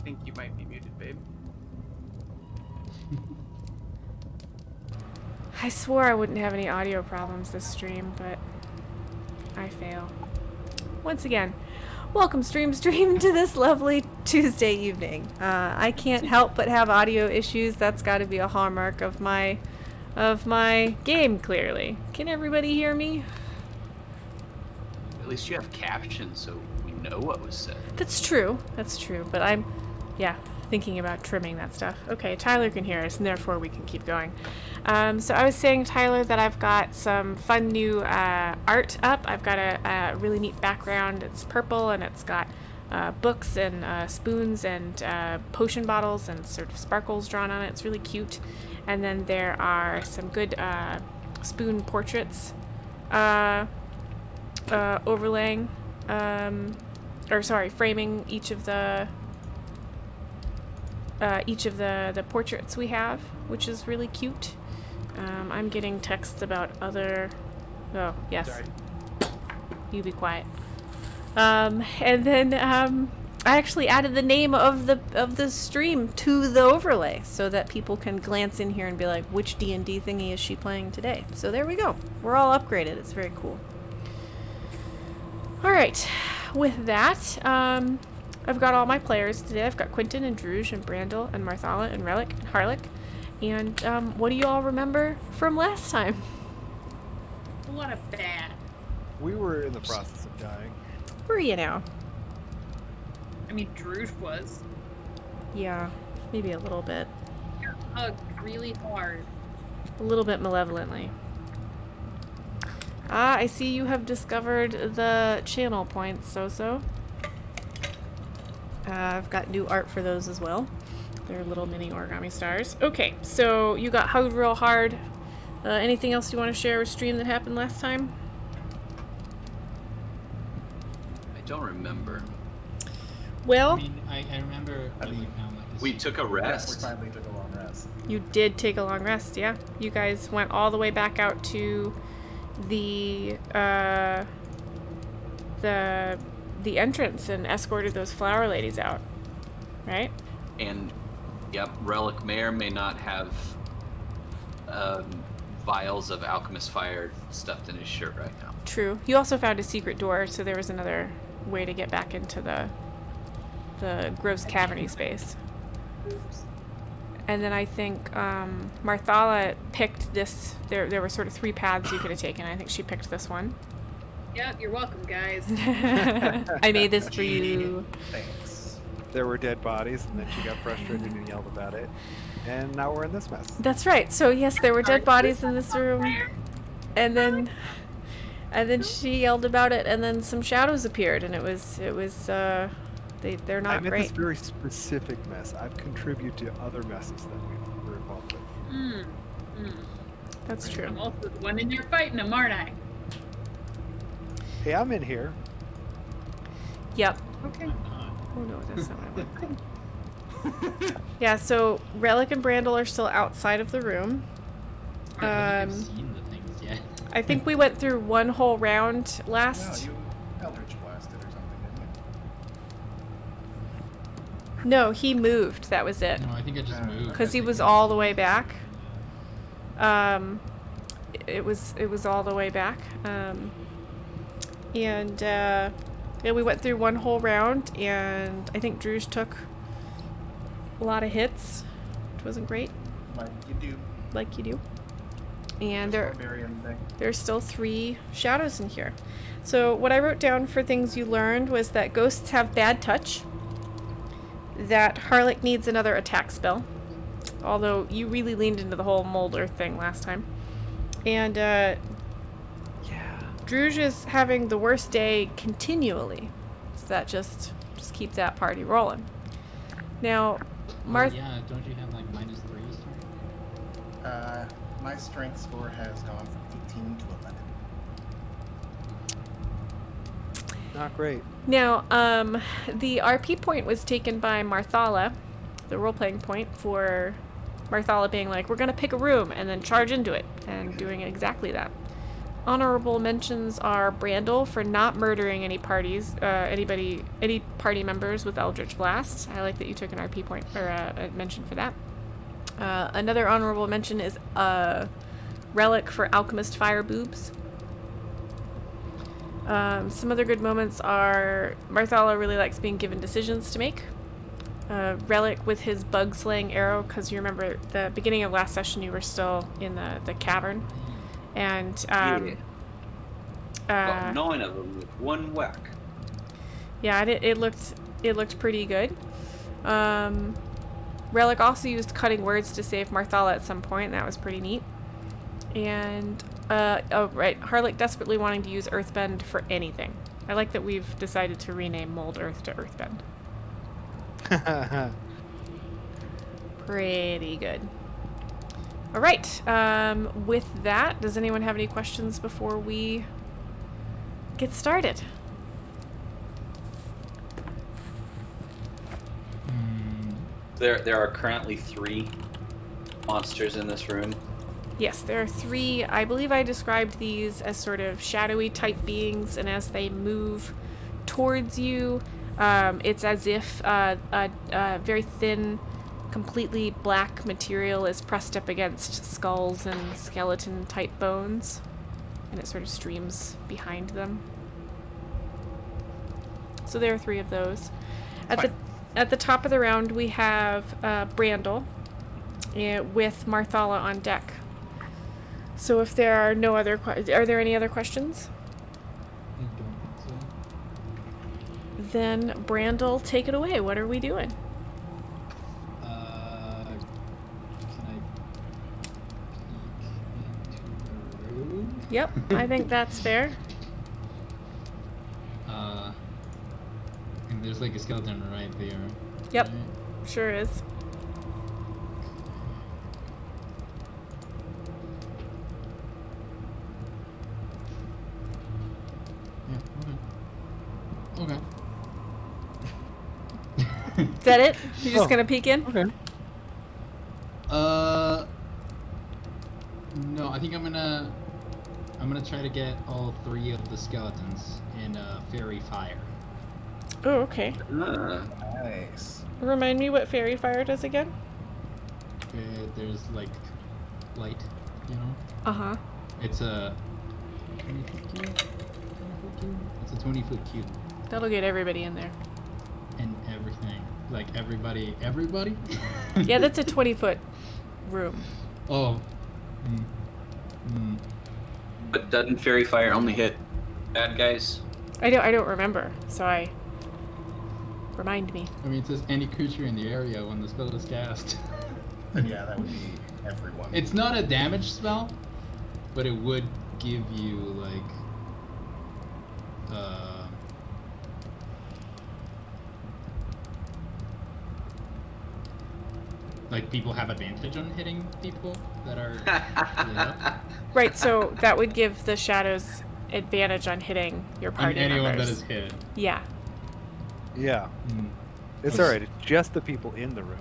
think you might be muted, babe. I swore I wouldn't have any audio problems this stream, but I fail. Once again, welcome stream to this lovely Tuesday evening. I can't help but have audio issues. That's got to be a hallmark of my game, clearly. Can everybody hear me? At least you have captions, so we know what was said. That's true, but I'm, thinking about trimming that stuff. Okay, Tyler can hear us, and therefore we can keep going. So I was saying, Tyler, that I've got some fun new art up. I've got a really neat background. It's purple, and it's got books and spoons and potion bottles and sort of sparkles drawn on it. It's really cute. And then there are some good spoon portraits overlaying, framing each of the portraits we have, which is really cute. I'm getting texts about other... Oh, yes. Sorry. You be quiet. And then I actually added the name of the stream to the overlay so that people can glance in here and be like, which D&D thingy is she playing today? So there we go. We're all upgraded. It's very cool. All right. With that, I've got all my players today. I've got Quentin and Druge and Brandel and Marthala and Relic and Harlick. And what do you all remember from last time? A lot of bad. We were in the process of dying. Where are you now? I mean, Druge was. Yeah, maybe a little bit. Got hugged really hard. A little bit malevolently. Ah, I see you have discovered the channel points, So. I've got new art for those as well. They're little mini origami stars. Okay, so you got hugged real hard. Anything else you want to share with stream that happened last time? I don't remember. Well, I mean, I remember we found like this. We took a We rest. finally took a long rest. you did take a long rest, yeah. You guys went all the way back out to the entrance and escorted those flower ladies out, right? And, yep, Relic may or may not have vials of alchemist fire stuffed in his shirt right now. True. You also found a secret door, so there was another way to get back into the gross caverny space. And then I think Marthala picked this. There were sort of three paths you could have taken. I think she picked this one. Yeah, you're welcome, guys. I made this for you. Thanks. There were dead bodies, and then she got frustrated and yelled about it. And now we're in this mess. That's right. So yes, there were dead bodies in this room, and then she yelled about it, and then some shadows appeared, and it was they're I'm not in great. this very specific mess. I've contributed to other messes that we're involved with. That's true. I'm also the one in here fighting them, aren't I? Hey, I'm in here. Yep. Okay. Oh no, that's not what I want. Yeah. So Relic and Brandel are still outside of the room. I don't think I've seen the things yet. I think we went through one whole round last. No, you Eldritch blasted or something, didn't you? No, he moved. That was it. No, I think I just moved. Because he was all the way back. It was all the way back. We went through one whole round, and I think Druge took a lot of hits, which wasn't great, Like you do. like you do. And Barbarian thing. there's still 3 shadows in here. So what I wrote down for things you learned was that ghosts have bad touch, that Harlick needs another attack spell, although you really leaned into the whole Molder thing last time. And Druge is having the worst day continually, so that just keep that party rolling. Now, Yeah, don't you have like -3 strength? My strength score has gone from 18 to 11. Not great. Now, the RP point was taken by Marthala, the role-playing point, for Marthala being like, we're gonna pick a room and then charge into it, and doing exactly that. Honorable mentions are Brandel for not murdering any any party members with Eldritch Blast. I like that you took an RP point, or a mention for that. Another honorable mention is Relic for Alchemist Fire Boobs. Some other good moments are Marthala really likes being given decisions to make. Relic with his bug slaying arrow, because you remember the beginning of last session you were still in the cavern. And Got 9 of them with one whack. yeah, it looked pretty good. Relic also used cutting words to save Marthala at some point, and that was pretty neat. And oh right, Harlech desperately wanting to use Earthbend for anything. I like that we've decided to rename Mold Earth to Earthbend. Pretty good. All right. With that, does anyone have any questions before we get started? There are currently 3 monsters in this room. Yes, there are 3. I believe I described these as sort of shadowy type beings, and as they move towards you, it's as if a very thin, completely black material is pressed up against skulls and skeleton type bones, and it sort of streams behind them. So there are 3 of those. At the top of the round we have Brandel with Marthala on deck. So if there are no other are there any other questions? I don't think so. Then Brandel, take it away. What are we doing? Can I peek into the room? Yep, I think that's fair. And there's like a skeleton right there. Yep. Right? Sure is. Yeah, okay. Is that it? You're just gonna peek in? Okay. No, I think I'm gonna try to get all 3 of the skeletons in fairy fire. Oh, okay. Nice. Remind me what fairy fire does again? There's like light, you know. Uh-huh. It's a 20-foot cube. 20-foot cube. It's a 20-foot cube, That'll get everybody in there. and everything, like everybody. Yeah, that's a 20-foot room. Oh. But doesn't Fairy Fire only hit bad guys? I don't remember, so remind me. I mean, it says any creature in the area when the spell is cast. Then yeah, that would be everyone. It's not a damage spell, but it would give you like people have advantage on hitting people that are lit up. Right, so that would give the shadows advantage on hitting your I party mean, anyone members. that is hit. Yeah. Yeah. It's alright. It's just the people in the room.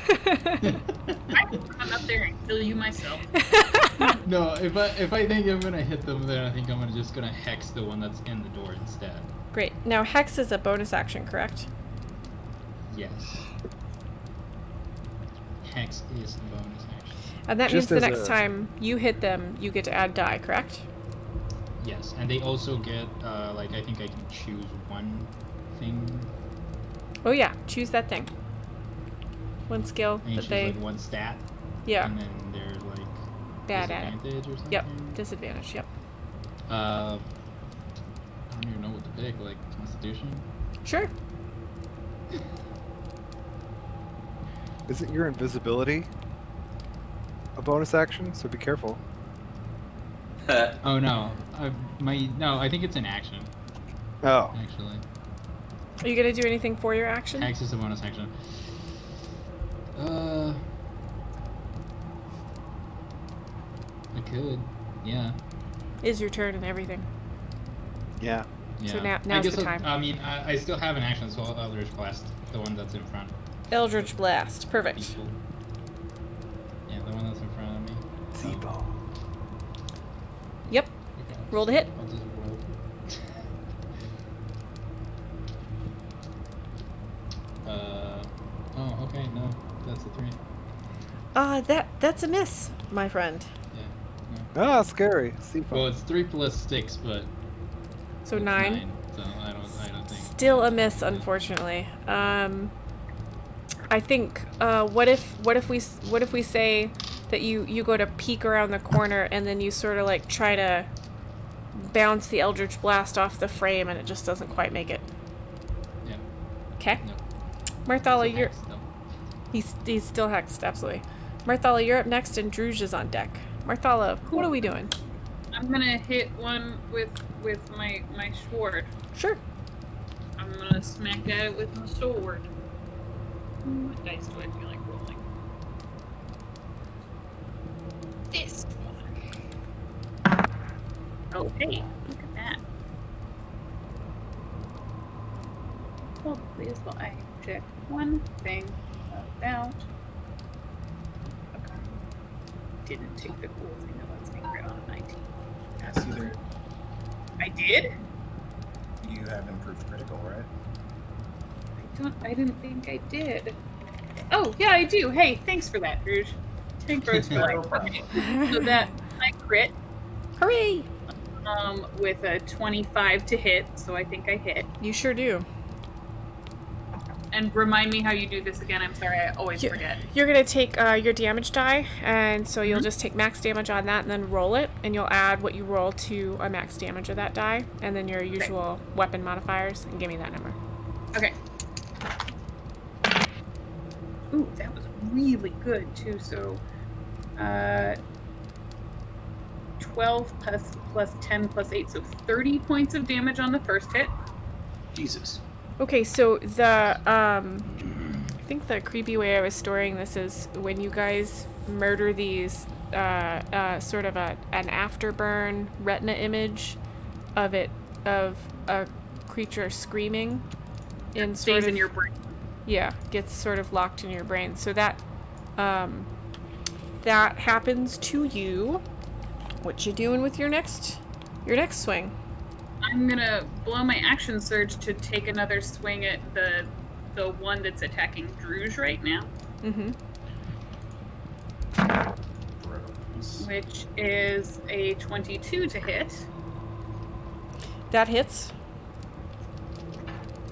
I can run up there and kill you myself. No, if I think I'm gonna hit them, then I think I'm just gonna hex the one that's in the door instead. Great. Now, Hex is a bonus action, correct? Yes. Hex is the bonus action. And that means Just the as next a- time you hit them, you get to add die, correct? Yes, and they also get I think I can choose one thing. Oh yeah, choose that thing. One skill And you that choose they... like one stat. Yeah. And then there's like Bad at it. disadvantage or something. Yep. Disadvantage, yep. I don't even know what to pick, like Constitution? Sure. Isn't your invisibility a bonus action? So be careful. Oh no. I think it's an action, Oh. actually. Are you gonna do anything for your action? Hex is a bonus action. I could. Yeah. Is your turn and everything. Yeah. So Yeah. now's I guess the time. I mean, I still have an action, so I'll Eldritch Blast, the one that's in front. Eldritch Blast. Perfect. People. Yeah, the one that's in front of me. Zebo. Yep. Okay. Roll to hit. I'll just roll. Oh, okay, no, that's a 3. That's a miss, my friend. Yeah, no. Ah, scary. Well, it's 3 plus 6, but So it's 9. so I don't think. Still a miss, unfortunately. I think. What if we say that you go to peek around the corner and then you sort of like try to bounce the Eldritch Blast off the frame and it just doesn't quite make it. Yeah. Okay. No. Marthala, It's a you're. hex, though. He's still hexed, absolutely. Marthala, you're up next, and Druge is on deck. Marthala, what are we doing? I'm gonna hit one with my sword. Sure. I'm gonna smack at it with my sword. What dice do I feel like rolling? This one. Oh, hey, look at that. Well, please, will I check one thing about. Okay. Didn't take the cool thing that lets me crit on a 19. Yes, either I did? you have improved critical, right? I didn't think I did. Oh, yeah, I do. Hey, thanks for that, Rouge. Thank Rose for No that. problem. So that I crit Hooray! with a 25 to hit, so I think I hit. You sure do. And remind me how you do this again. I'm sorry, I always forget. You're gonna take your damage die, and so you'll just take max damage on that, and then roll it, and you'll add what you roll to a max damage of that die, and then your usual weapon modifiers, and give me that number. Okay. Ooh, that was really good too. So, 12 plus 10 plus 8, so 30 points of damage on the first hit. Jesus. Okay, so the I think the creepy way I was storing this is when you guys murder these sort of an afterburn retina image of a creature screaming in sort Stays of in your brain. yeah, gets sort of locked in your brain. So that that happens to you. What you doing with your next swing? I'm gonna blow my action surge to take another swing at the one that's attacking Druge right now, Mm-hmm. Rose. which is a 22 to hit, That hits.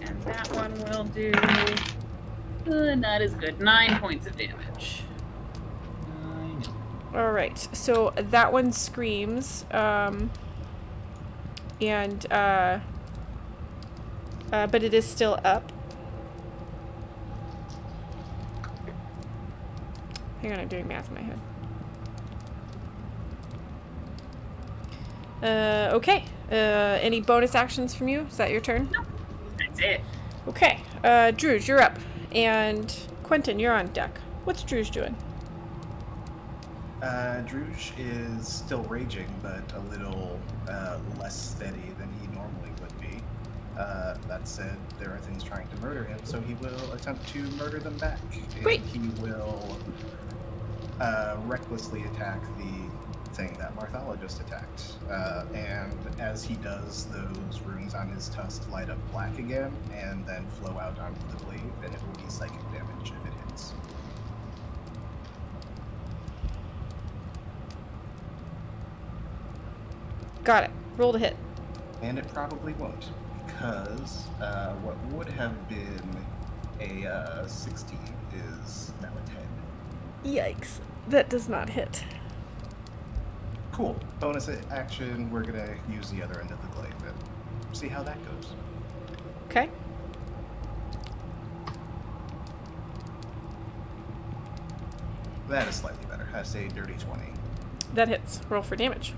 and that one will do not as good. 9 points of damage. All right, so that one screams, but it is still up. Hang on, I'm doing math in my head. Okay. Any bonus actions from you? Is that your turn? Nope. That's it. Okay. Druge, you're up, and Quentin, you're on deck. What's Druge doing? Druge is still raging, but a little less steady than he normally would be. That said, there are things trying to murder him, so he will attempt to murder them back. Great. And he will recklessly attack the thing that Marthala just attacked. And as he does, those runes on his tusk light up black again, and then flow out onto the blade, and it will be psychic damage if it hits. Got it. Roll to hit. And it probably won't, because what would have been a 16 is now a 10. Yikes. That does not hit. Cool. Bonus action, we're gonna use the other end of the glaive and see how that goes. Okay. That is slightly better. I say dirty 20. That hits. Roll for damage.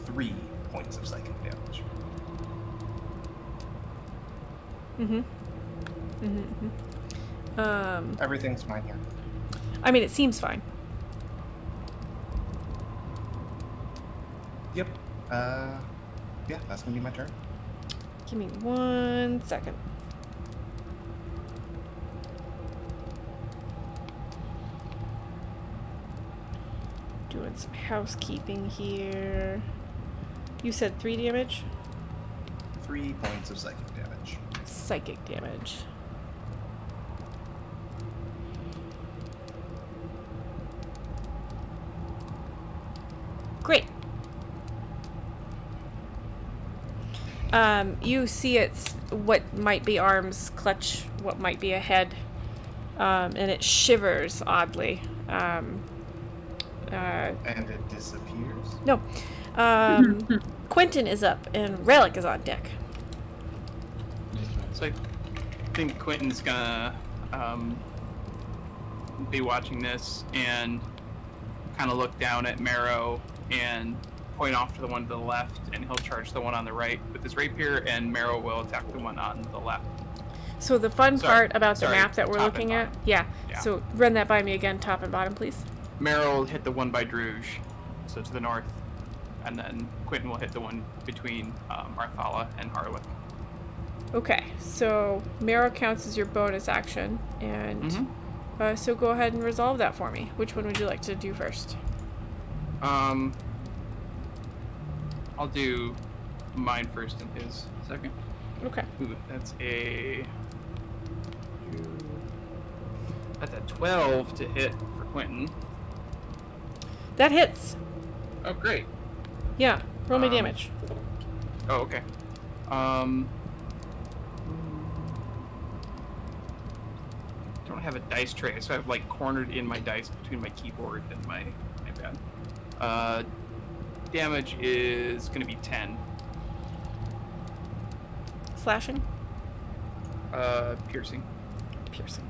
Three points of psychic damage. Mm-hmm. Mm-hmm. Mm-hmm. Everything's fine here. I mean, it seems fine. Yep. Yeah, that's gonna be my turn. Give me 1 second. Doing some housekeeping here. You said 3 damage? 3 points of psychic damage. Psychic damage. Great. You see it's what might be arms clutch what might be a head, and it shivers oddly. And it disappears? No. Quentin is up, and Relic is on deck. So I think Quentin's gonna be watching this and kind of look down at Marrow and point off to the one to the left, and he'll charge the one on the right with his rapier, and Marrow will attack the one on the left. So the fun part about the Sorry, map that we're top looking and at, yeah. So run that by me again, top and bottom, please. Marrow will hit the one by Druge, so to the north, and then Quentin will hit the one between Marthala and Harlech. Okay, so Marrow counts as your bonus action, and so go ahead and resolve that for me. Which one would you like to do first? I'll do mine first and his second. Okay. Ooh, that's a 12 to hit for Quentin. That hits. Oh, great. Yeah, roll me damage. Oh, okay. Don't have a dice tray, so I've like cornered in my dice between my keyboard and my iPad. Damage is gonna be 10. Slashing? Piercing. Piercing.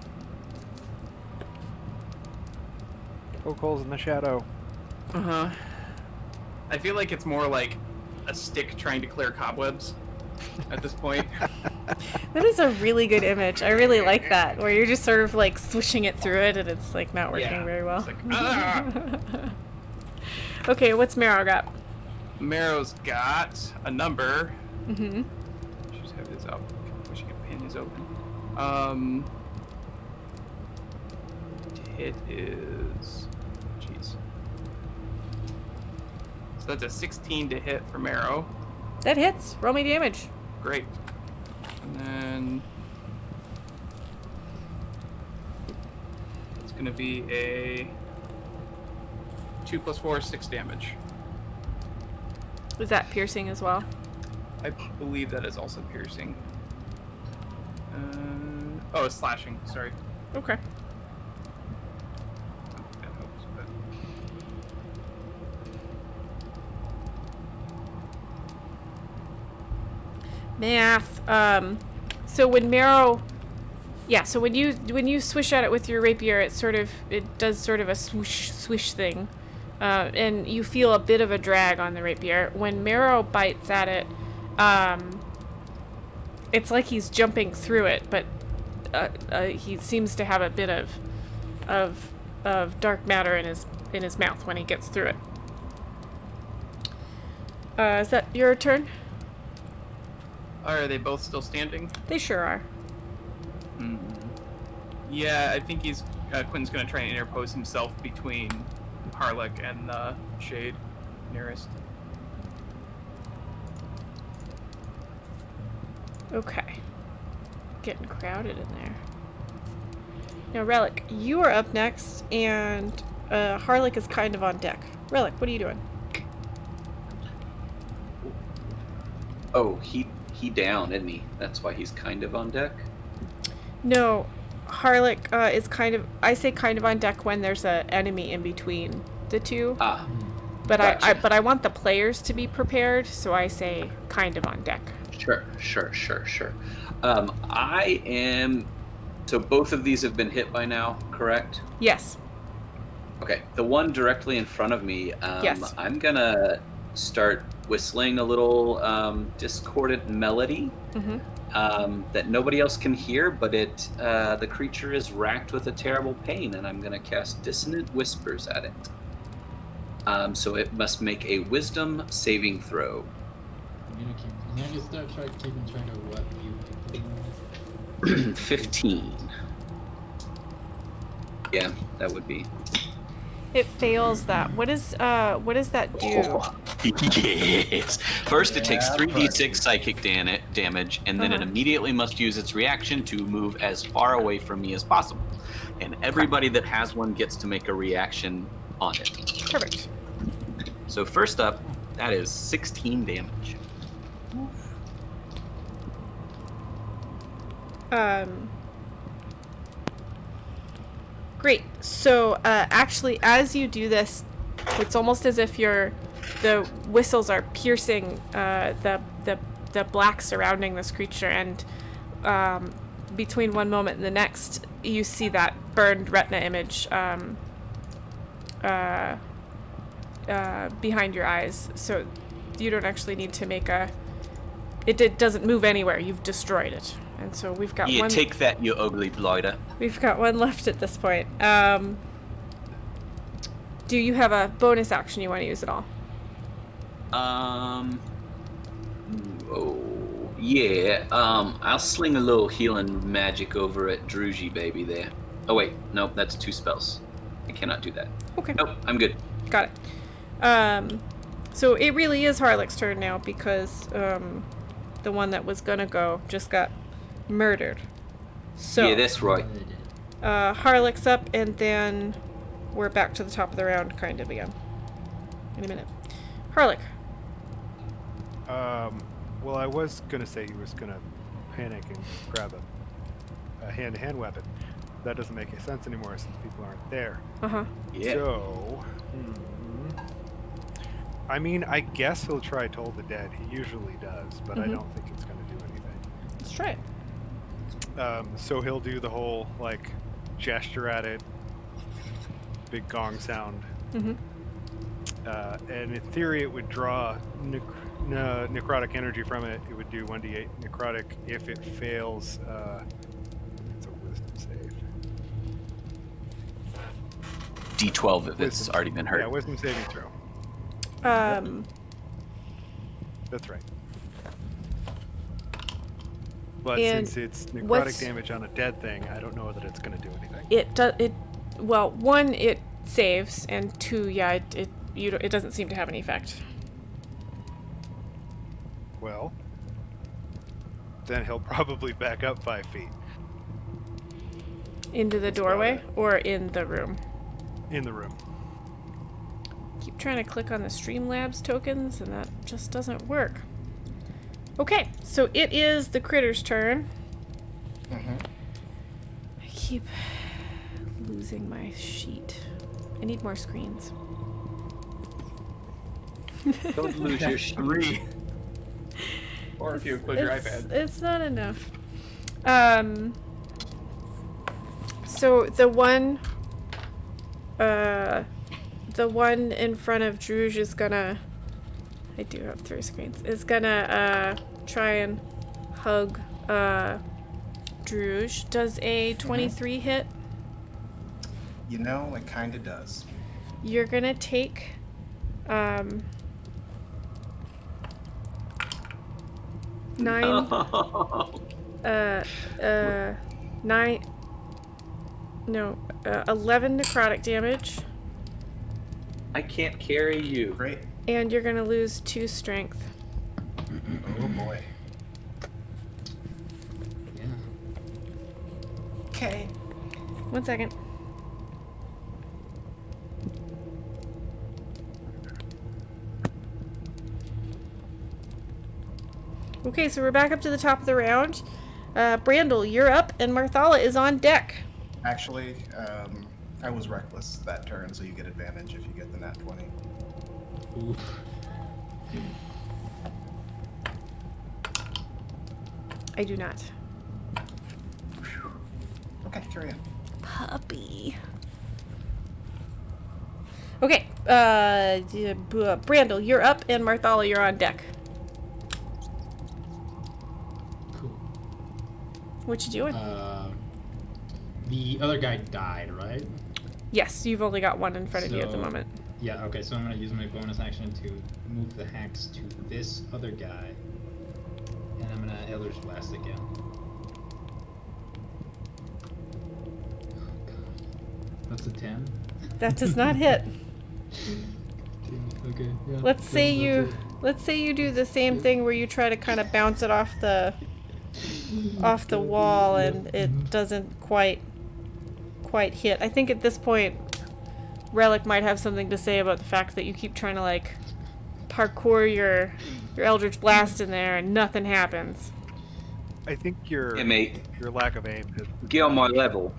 Poke holes in the shadow. Uh-huh. I feel like it's more like a stick trying to clear cobwebs at this point. That is a really good image. I really like that, where you're just sort of like swishing it through it and it's like not working very well. It's like, ah! Okay, what's Marrow got? Marrow's got a number. Mm-hmm. Should have his up. Wish I could pin his open. Hit is. Jeez. So that's a 16 to hit for Marrow. That hits. Roll me damage. Great. And then it's gonna be a 2 + 4, 6 damage. Was that piercing as well? I believe that is also piercing. Oh, it's slashing. Sorry. Okay. That helps, but... Math. So when Marrow, so when you swish at it with your rapier, it does sort of a swoosh swish thing, and you feel a bit of a drag on the rapier. When Marrow bites at it, it's like he's jumping through it, but he seems to have a bit of dark matter in his mouth when he gets through it. Is that your turn? Are they both still standing? They sure are. Yeah, I think Quinn's gonna try and interpose himself between Harlech and the shade nearest. Okay. Getting crowded in there. Now, Relic, you are up next, and Harlech is kind of on deck. Relic, what are you doing? Oh, he down, isn't he? That's why he's kind of on deck. No, Harlech is kind of... I say kind of on deck when there's an enemy in between the two. Ah, But gotcha. I want the players to be prepared, so I say kind of on deck. Sure. I am... So both of these have been hit by now, correct? Yes. Okay, the one directly in front of me, Yes. I'm gonna start whistling a little discordant melody that nobody else can hear, but the creature is racked with a terrible pain, and I'm gonna cast Dissonant Whispers at it. So it must make a Wisdom saving throw. Can I just start keeping track of what you 15. Yeah, that would be. It fails that. What does that do? Yes. First, it takes Yeah, 3d6 psychic damage, and then it immediately must use its reaction to move as far away from me as possible. And everybody that has one gets to make a reaction on it. Perfect. So first up, that is 16 damage. Great. So actually, as you do this, it's almost as if the whistles are piercing the black surrounding this creature, and between one moment and the next, you see that burned retina image behind your eyes. So you don't actually need to make a. It doesn't move anywhere. You've destroyed it. And so we've got Yeah, one. take that, you ugly blighter. We've got one left at this point. Do you have a bonus action you want to use at all? Oh, yeah. I'll sling a little healing magic over at Druji baby there. Oh wait, nope, that's 2 spells. I cannot do that. Okay. Nope, I'm good. Got it. So it really is Harlech's turn now because the one that was gonna go just got murdered. So Yeah, that's right. Harlech's up, and then we're back to the top of the round kind of again. In a minute. Harlech. Well, I was gonna say he was gonna panic and grab a hand-to-hand weapon. That doesn't make any sense anymore since people aren't there. Yeah. So, I mean, I guess he'll try Toll the Dead. He usually does, but I don't think it's gonna do anything. Let's try it. So he'll do the whole, like, gesture at it, big gong sound. And in theory, it would draw necrotic energy from it. It would do 1d8 necrotic. If it fails, it's a wisdom save. D12 if it's already been hurt. Yeah, wisdom saving throw. That's right. But And since it's necrotic what's- damage on a dead thing, I don't know that it's going to do anything. Well, 1, it saves, and 2, yeah, it doesn't seem to have any effect. Well, then he'll probably back up 5 feet Into the That's about doorway it. or in the room? in the room. Keep trying to click on the Streamlabs tokens, and that just doesn't work. Okay, so it is the critter's turn. I keep losing my sheet. I need more screens. Don't lose your sheet. 3. Or if you close your iPad. It's not enough. So the one in front of Druge is gonna. I do have 3 screens. Is gonna try and hug Druge. Does a 23 hit? You know, it kind of does. You're gonna take 9 11 necrotic damage, I can't carry you. Great. and you're gonna lose 2 strength. Oh boy. Yeah. Okay. 1 second. Okay, so we're back up to the top of the round. Brandel, you're up, and Marthala is on deck. Actually, I was reckless that turn, so you get advantage if you get the nat 20. Oof. I do not. Okay, carry on. Puppy. Okay, Brandel, you're up, and Marthala, you're on deck. Cool. What you doing? The other guy died, right? Yes, you've only got 1 in front of you at the So- moment. Yeah, okay, so I'm gonna use my bonus action to move the hex to this other guy. And I'm gonna Eldritch Blast again. Oh god. That's a 10. That does not hit. Damn it, okay. Yeah, Let's say that's you do the same thing where you try to kind of bounce it off the wall and it doesn't quite hit. I think at this point Relic might have something to say about the fact that you keep trying to like parkour your Eldritch Blast in there and nothing happens. I think your Hey, mate, lack of aim has get on my level.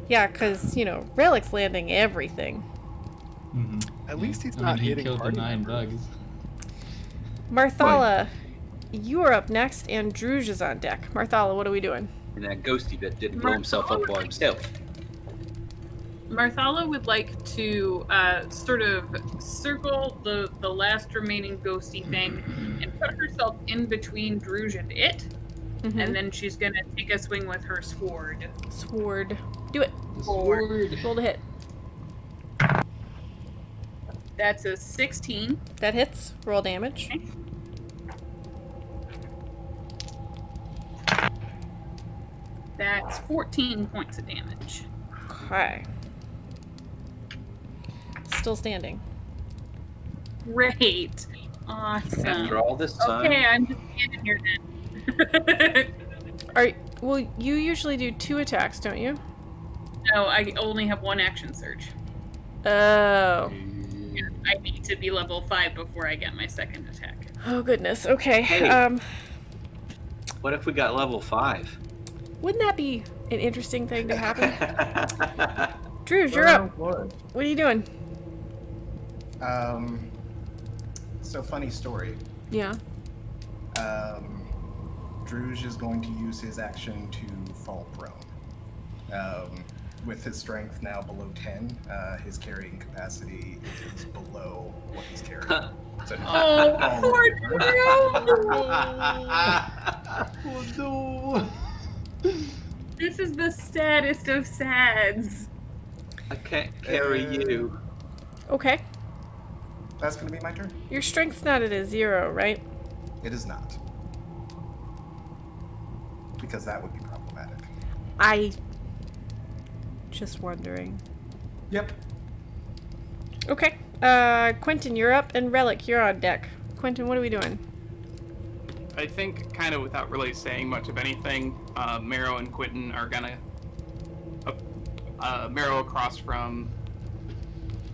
Yeah, because, Relic's landing everything. at least he's I not mean, he hitting killed the party 9 members. bugs. Marthala, you are up next, and Druge is on deck. Marthala, what are we doing? And that ghosty bit didn't blow himself up by himself. Marthala would like to sort of circle the last remaining ghosty thing and put herself in between Druge and it. Mm-hmm. And then she's gonna take a swing with her sword. Sword. Do it. The Four. sword. Roll to hit. That's a 16. That hits. Roll damage. Okay. That's 14 points of damage. Okay. Still standing. Great. Awesome. After all this time, Okay, I'm just standing here then. Well, you usually do 2 attacks, don't you? No, I only have 1 action surge. Oh. I need to be level 5 before I get my second attack. Oh, goodness. Okay. Hey. what if we got level 5? Wouldn't that be an interesting thing to happen? Druge, you're up. What? What are you doing? So funny story. Yeah. Druge is going to use his action to fall prone. With his strength now below 10, his carrying capacity is below what he's carrying. So Oh, poor Druge! Oh no! This is the saddest of sads. I can't carry you. Okay. That's going to be my turn. Your strength's not at a 0, right? It is not. Because that would be problematic. Just wondering. Yep. Okay. Quentin, you're up, and Relic, you're on deck. Quentin, what are we doing? I think, kind of without really saying much of anything, Marrow and Quentin are gonna... Marrow across from...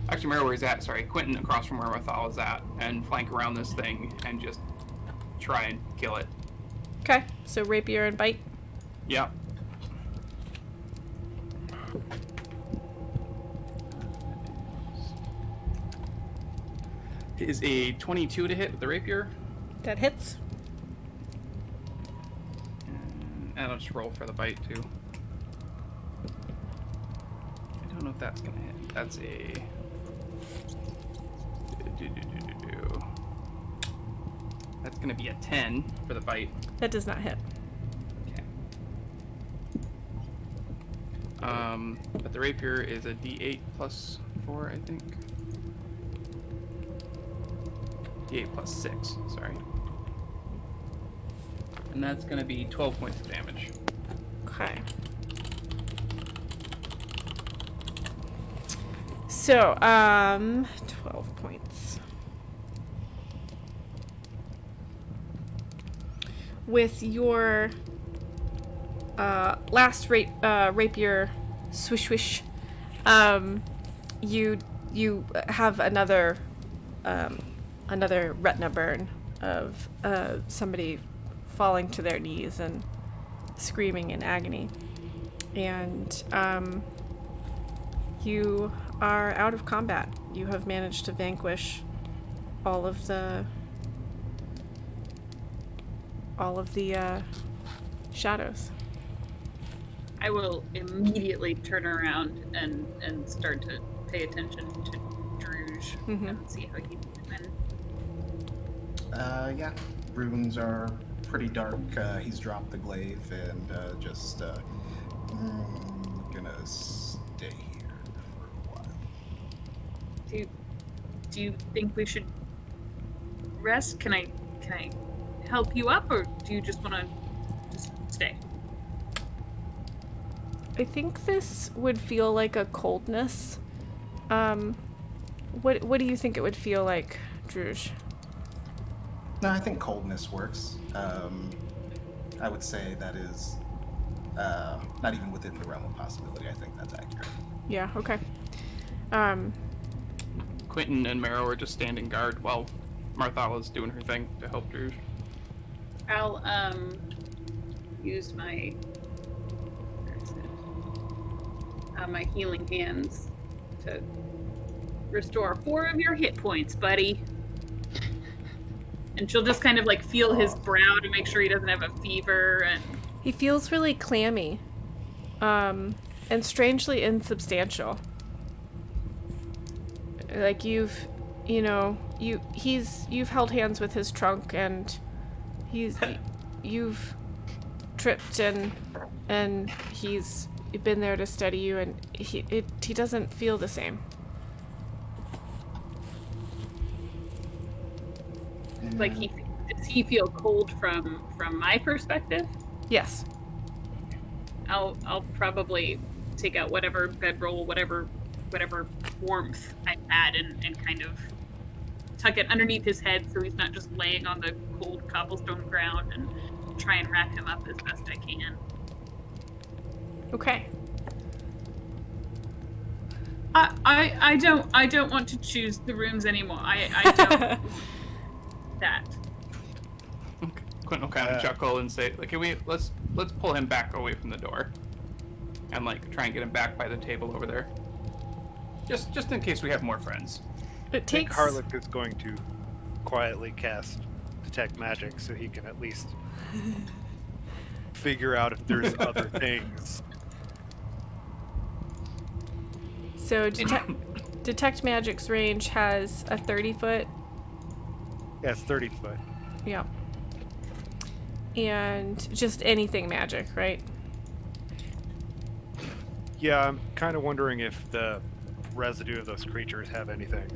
Actually, Marrow where he's at, sorry. Quentin across from where Marthal is at, and flank around this thing and just try and kill it. Okay, so rapier and bite. Yep. Is a 22 to hit with the rapier. That hits. And I'll just roll for the bite too. I don't know if that's gonna hit. That's a... That's gonna be a 10 for the bite. That does not hit. Okay. But the rapier is a D8 plus 4, I think. D8 plus 6, sorry. And that's gonna be 12 points of damage. Okay. So, 12 points. With your last rapier swish swish, you have another retina burn of somebody falling to their knees and screaming in agony, and you are out of combat. You have managed to vanquish all of the shadows. I will immediately turn around and start to pay attention to Druge and see how he's doing. Yeah. Runes are pretty dark. He's dropped the glaive and just gonna stay here for a while. Do you think we should rest? Can I help you up, or do you just want to just stay? I think this would feel like a coldness. What do you think it would feel like, Druge? No, I think coldness works. I would say that is not even within the realm of possibility. I think that's accurate. Yeah, okay. Quentin and Marrow are just standing guard while Marthalla's doing her thing to help Druge. I'll use my my healing hands to restore 4 of your hit points, buddy. And she'll just kind of like feel his brow to make sure he doesn't have a fever. And He feels really clammy, and strangely insubstantial. Like you've held hands with his trunk, and you've tripped, and he's been there to steady you, and he doesn't feel the same. like, does he feel cold from my perspective? Yes. I'll probably take out whatever bedroll, whatever warmth I had, and kind of tuck it underneath his head so he's not just laying on the cold cobblestone ground, and try and wrap him up as best I can. Okay. I don't want to choose the rooms anymore. I don't that. Quentin will kind of chuckle and say, like, let's pull him back away from the door, and like try and get him back by the table over there, just in case we have more friends. It I think takes. Harlock is going to quietly cast Detect Magic so he can at least figure out if there's other things. So Detect Magic's range has a 30-foot. Yeah, it's 30 foot. Yeah. And just anything magic, right? Yeah, I'm kind of wondering if the residue of those creatures have anything.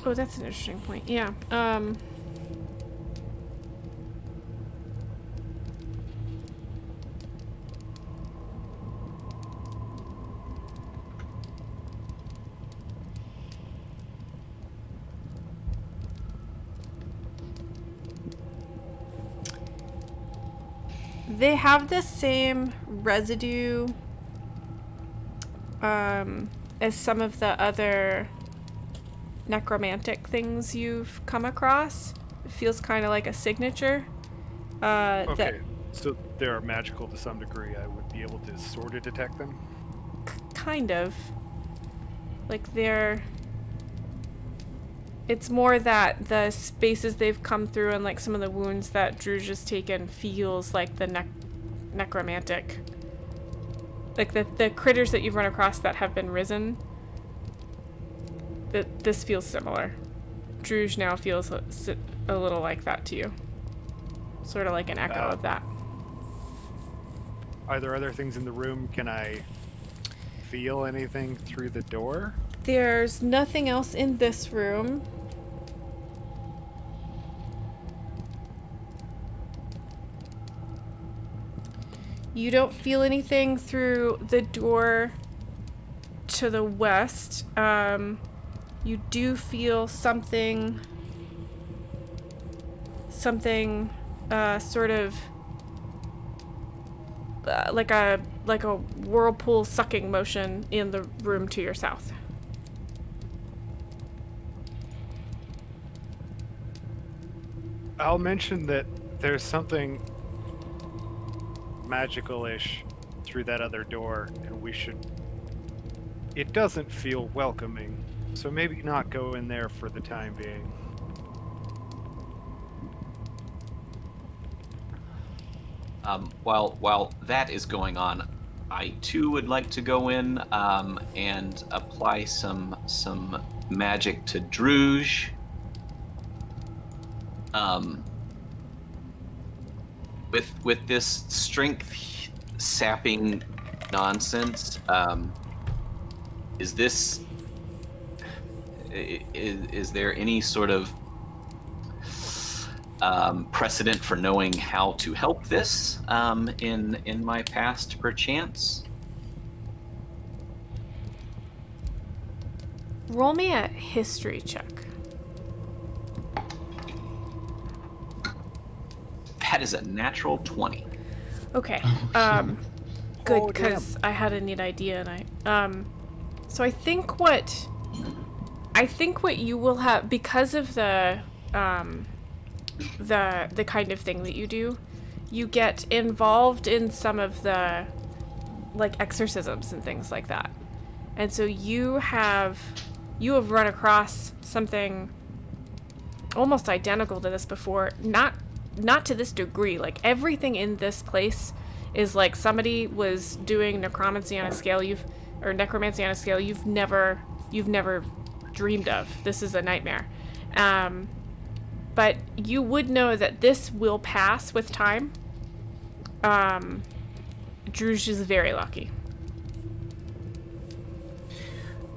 Oh, that's an interesting point. Yeah. They have the same residue as some of the other necromantic things you've come across. It feels kind of like a signature. Okay, so they're magical to some degree. I would be able to sort of detect them. Kind of. Like they're... It's more that the spaces they've come through and like some of the wounds that Druge has taken feels like the necromantic. Like the critters that you've run across that have been risen. This feels similar. Druge now feels a little like that to you. Sort of like an echo of that. Are there other things in the room? Can I feel anything through the door? There's nothing else in this room. You don't feel anything through the door to the west. You do feel something sort of like a whirlpool sucking motion in the room to your south. I'll mention that there's something magical-ish through that other door, and we should... It doesn't feel welcoming, so maybe not go in there for the time being. While that is going on, I too would like to go in and apply some magic to Druge. With this strength sapping nonsense, is there any sort of precedent for knowing how to help this in my past, perchance. Roll me a history check. That is a natural 20. Okay. Good, because I had a neat idea, and so I think what you will have, because of the kind of thing that you do, you get involved in some of the like exorcisms and things like that, and so you have run across something almost identical to this before, not to this degree. Like, everything in this place is like somebody was doing necromancy on a scale you've never dreamed of. This is a nightmare. But you would know that this will pass with time. Druge is very lucky.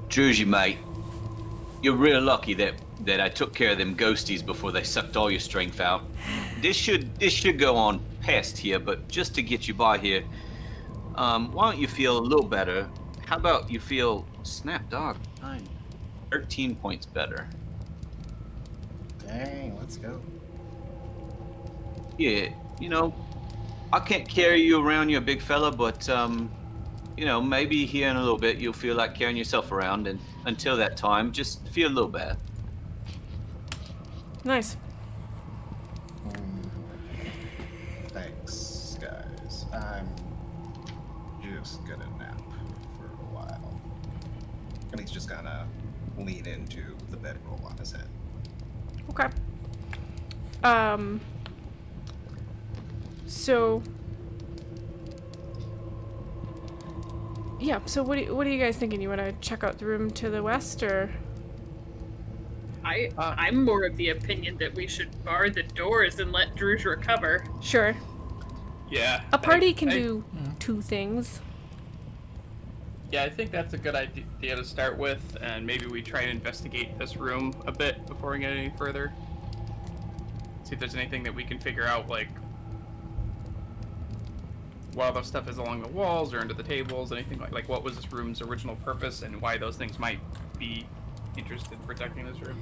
Druge, mate, you're real lucky that I took care of them ghosties before they sucked all your strength out. This should go on past here, but just to get you by here, why don't you feel a little better? How about you feel, snap dog, 13 points better. Dang, let's go. Yeah, I can't carry you around, you're a big fella, but maybe here in a little bit you'll feel like carrying yourself around, and until that time, just feel a little better. Nice. Thanks, guys. I'm just gonna nap for a while. And he's just gonna lean into the bedroll on his head. Okay. So yeah, so what are you guys thinking? You want to check out the room to the west, or? I'm more of the opinion that we should bar the doors and let Druge recover. Sure. Yeah. A party can do two things. Yeah, I think that's a good idea to start with, and maybe we try and investigate this room a bit before we get any further. See if there's anything that we can figure out, like what other stuff is along the walls or under the tables, anything like what was this room's original purpose and why those things might be interested in protecting this room.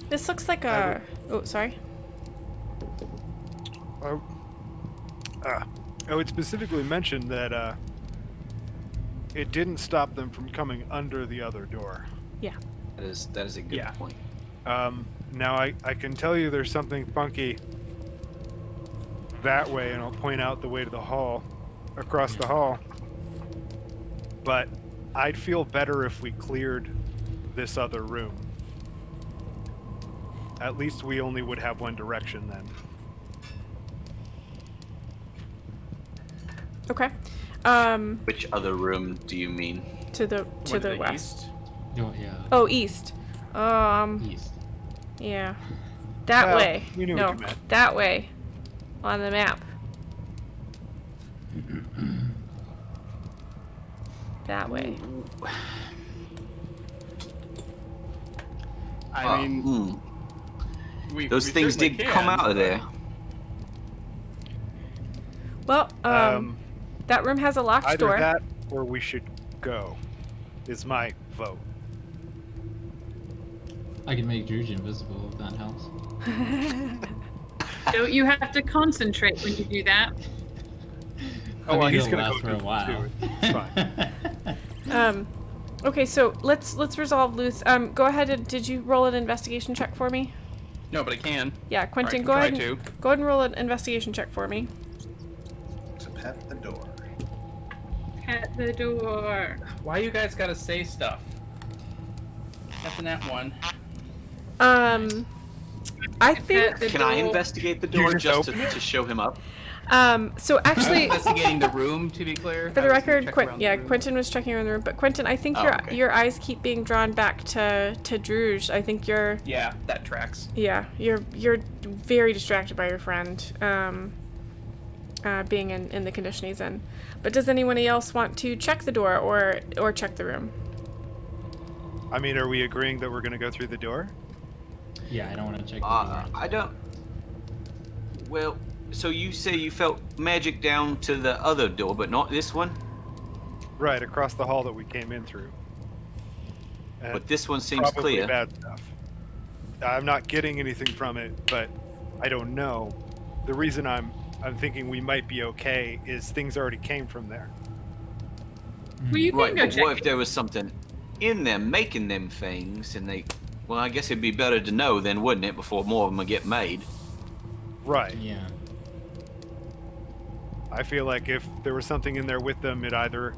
This looks like a... Oh, sorry. I would specifically mention that it didn't stop them from coming under the other door. Yeah. That is a good point. Now I can tell you there's something funky that way, and I'll point out the way to the hall, across the hall. But I'd feel better if we cleared this other room. At least we only would have one direction then. Okay. Which other room do you mean? To the west. East? Oh, yeah. Oh, east. East. Yeah. That way. You knew No, what you meant. that way. On the map. That way. I mean, those we things certainly did can, come out of there. Well, that room has a locked Either door. that or we should go, is my vote. I can make Druge invisible if that helps. Don't you have to concentrate when you do that? Oh, well, he's he'll gonna last go for a do it while. too. It's fine. Okay, so let's resolve Luth. Go ahead and did you roll an investigation check for me? no, but I can. Yeah, Quentin, Or go I ahead. can try to. Go ahead and roll an investigation check for me. To pet the door. At the door. Why you guys gotta say stuff? That's a nat one. I think. Can I investigate the door just just open to show him up? So actually, Investigating the room, to be clear. for the I was gonna record, check around the room. Quentin was checking around the room, but Quentin, I think Oh, okay. your eyes keep being drawn back to Druge. I think you're Yeah, that tracks. you're very distracted by your friend, being in the condition he's in. But does anyone else want to check the door or check the room? I mean, are we agreeing that we're gonna go through the door? Yeah, I don't want to check the door. I don't. Well, so you say you felt magic down to the other door, but not this one? Right, across the hall that we came in through. And But this one seems probably clear. bad stuff. I'm not getting anything from it, but I don't know. The reason I'm thinking we might be okay is things already came from there. Well, you can Right, go but check what if it. there was something in them making them things, and they... Well, I guess it'd be better to know then, wouldn't it, before more of them get made? Right. Yeah. I feel like if there was something in there with them, it either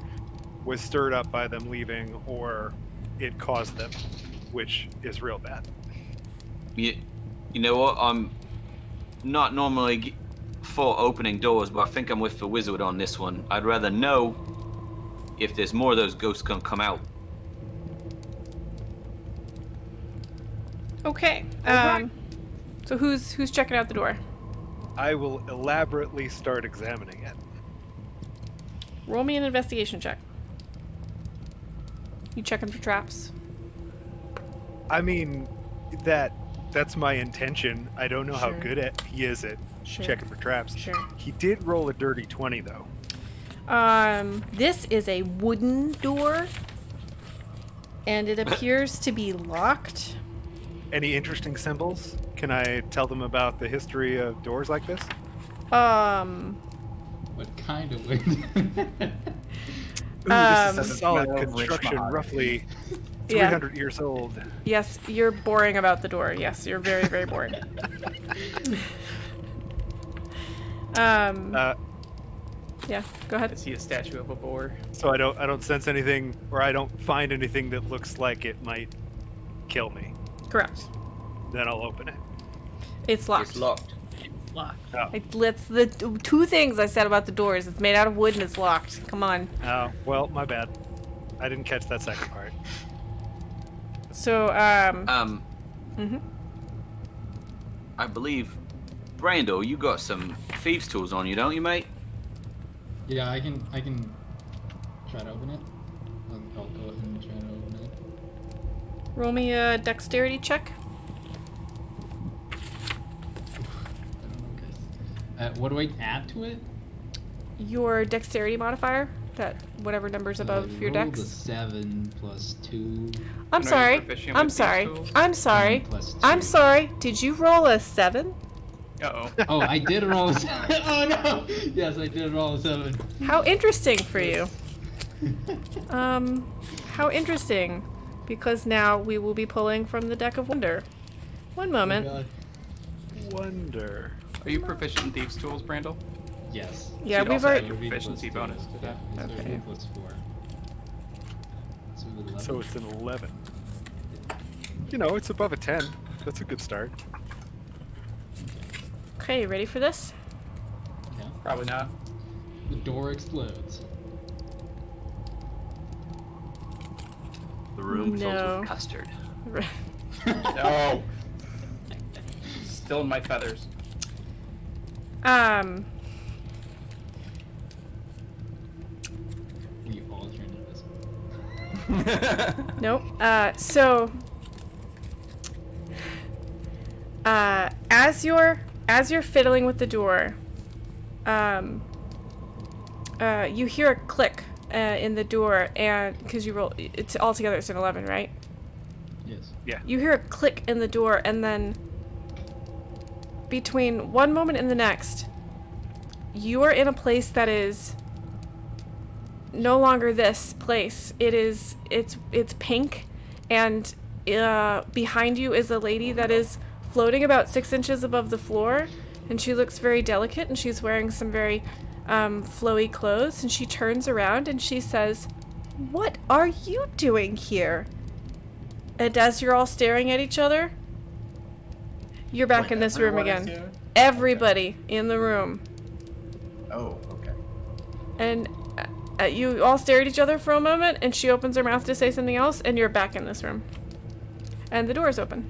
was stirred up by them leaving or it caused them, which is real bad. You know what? I'm not normally for opening doors, but I think I'm with the wizard on this one. I'd rather know if there's more of those ghosts gonna come out. Okay. So who's checking out the door? I will elaborately start examining it. Roll me an investigation check. You checking for traps? I mean, that's my intention. I don't know how Sure. good he is at Sure. checking for traps. Sure. He did roll a dirty 20 though. This is a wooden door, and it appears to be locked. Any interesting symbols? Can I tell them about the history of doors like this? What kind of wind? Ooh, this is a Um, solid Smell of rich construction, mahogany. roughly Yeah. 300 years old. Yes, you're boring about the door. Yes, you're very, very boring. Yeah, go I ahead. see a statue of a boar. So I don't sense anything, or I don't find anything that looks like it might kill me. Correct. Then I'll open it. It's locked. It's locked. Locked. Let's the two things I said about the doors. It's made out of wood and it's locked. Come on. Oh, well, my bad. I didn't catch that second part. So mhm. I believe, Brando, you got some thieves' tools on you, don't you, mate? Yeah, I can try to open it. I'll go ahead and try to open it. Roll me a dexterity check. I don't know, guys. What do I add to it? Your dexterity modifier, that whatever number's above your rolled dex. a 7 plus 2. I'm Are you sorry. proficient I'm with these sorry. tools? I'm sorry. Plus 2. I'm sorry. Did you roll a 7? Uh-oh. Oh, I did roll a 7. Oh no! Yes, I did roll a 7. How interesting for you. How interesting. Because now we will be pulling from the deck of wonder. One moment. Oh, God. Wonder. Are you proficient in thieves' tools, Brandel? Yes. Yeah, You'd we've also already. have your proficiency bonus to that. Yeah, it's Okay. plus 4. So 11. So it's an 11. You know, it's above a 10. That's a good start. Okay, ready for this? Yeah. Probably not. The door explodes. The room fills No. with custard. No. Still in my feathers. We all turned invisible. Nope. So, as you're fiddling with the door, you hear a click in the door, and because you roll, it's altogether it's an 11, right? Yes. You hear a click in the door, and then between one moment and the next, you are in a place that is no longer this place. It's pink, and behind you is a lady that is floating about 6 inches above the floor, and she looks very delicate, and she's wearing some very flowy clothes, and she turns around and she says, "What are you doing here?" And as you're all staring at each other, you're back in this room Everyone is again. here? Everybody in the room. Oh, okay. And you all stare at each other for a moment, and she opens her mouth to say something else, and you're back in this room. And the door is open.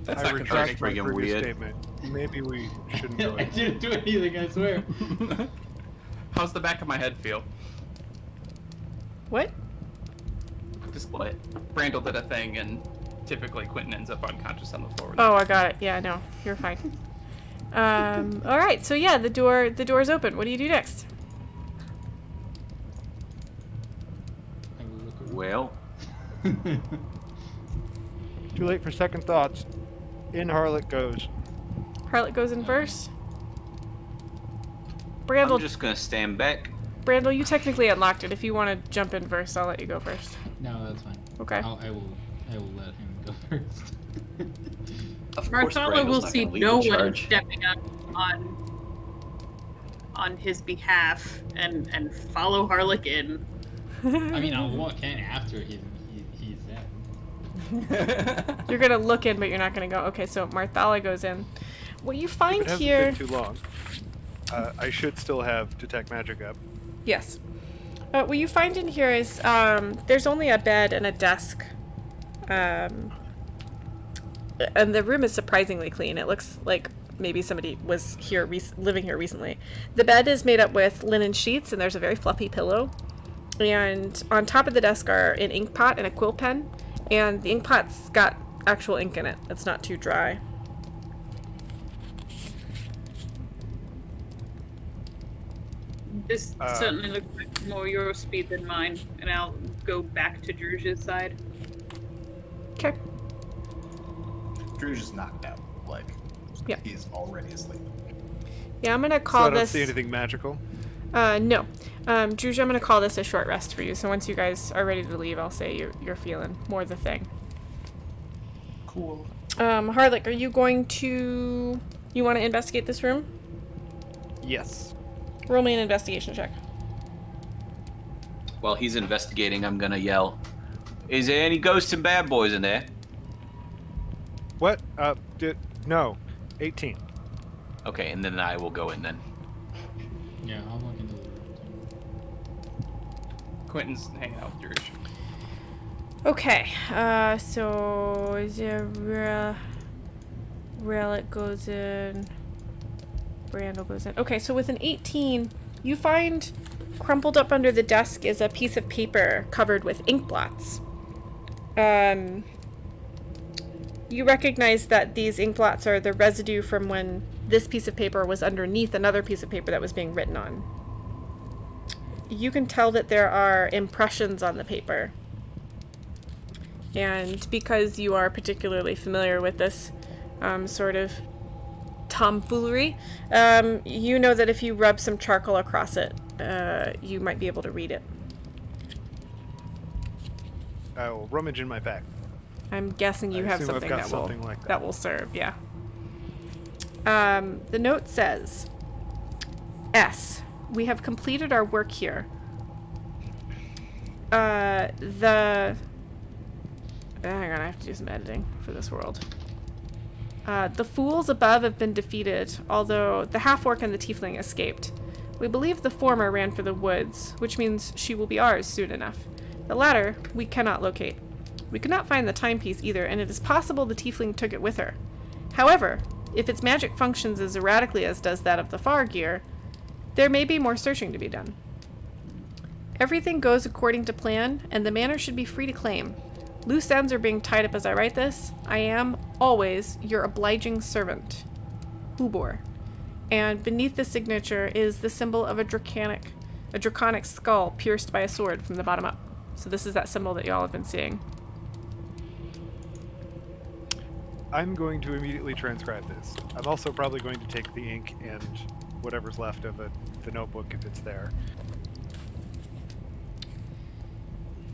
That's I not retract concerning. my Friggin' previous weird. statement. Maybe we shouldn't do I it. didn't do anything, I swear. How's the back of my head feel? What? Just what? Brandel did a thing, and typically Quentin ends up unconscious on the floor. Oh, I got it. Yeah, no, you're fine. All right. So yeah, the door's open. What do you do next? I will look around. Well, Too late for second thoughts. In Harlot goes. Harlot goes in first. I'm Brandel, just gonna stand back. Brandel, you technically unlocked it. If you want to jump in first, I'll let you go first. No, that's fine. Okay. I will let him go first. Of course, Marcella Brandel's will not see gonna lead no the one charge. stepping up on his behalf and follow Harlock in. I mean, I'll walk in after he's in. You're gonna look in, but you're not gonna go. Okay, so Marthala goes in. What you If find it hasn't here? been too long, I should still have Detect Magic up. Yes. What you find in here is there's only a bed and a desk. And the room is surprisingly clean. It looks like maybe somebody was here living here recently. The bed is made up with linen sheets, and there's a very fluffy pillow. And on top of the desk are an ink pot and a quill pen. And the ink pot's got actual ink in it. It's not too dry. This certainly looks like more your speed than mine, and I'll go back to Druz's side. Okay. Drew's just knocked out. Like, Yeah. he's already asleep. Yeah, I'm gonna So call I don't this. see anything magical. No. Druj, I'm gonna call this a short rest for you. So once you guys are ready to leave, I'll say you're feeling more the thing. Cool. Harlick, are you going to? You want to investigate this room? Yes. Roll me an investigation check. While he's investigating, I'm gonna yell, "Is there any ghosts and bad boys in there?" What? No. 18. Okay, and then I will go in then. Yeah, I'll walk into the room. Quentin's hanging out with Druge. Okay. So Zara, Relic goes in. Brandel goes in. Okay, so with an 18, you find crumpled up under the desk is a piece of paper covered with ink blots. You recognize that these ink blots are the residue from when this piece of paper was underneath another piece of paper that was being written on. You can tell that there are impressions on the paper. And because you are particularly familiar with this sort of tomfoolery, you know that if you rub some charcoal across it, you might be able to read it. I will rummage in my bag. I'm guessing you I have assume I've something, got that, something will, like that. that will serve, yeah. The note says, S. We have completed our work here. Hang on, I have to do some editing for this world. The fools above have been defeated, although the half-orc and the tiefling escaped. We believe the former ran for the woods, which means she will be ours soon enough. The latter, we cannot locate. We could not find the timepiece either, and it is possible the tiefling took it with her. However, if its magic functions as erratically as does that of the far gear, there may be more searching to be done. Everything goes according to plan, and the manor should be free to claim. Loose ends are being tied up as I write this. I am, always, your obliging servant, Ubor. And beneath the signature is the symbol of a draconic skull pierced by a sword from the bottom up. So this is that symbol that y'all have been seeing. I'm going to immediately transcribe this. I'm also probably going to take the ink and whatever's left of it, the notebook if it's there.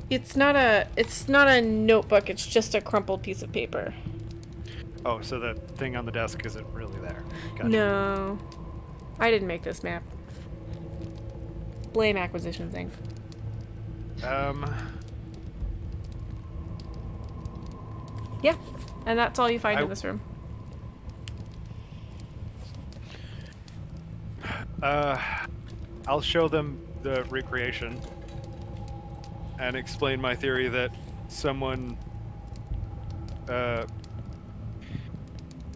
It's not a notebook, it's just a crumpled piece of paper. Oh, so the thing on the desk isn't really there. Gotcha. No. I didn't make this map. Blame Acquisitions Inc. Yeah. And that's all you find in this room. I'll show them the recreation and explain my theory that someone...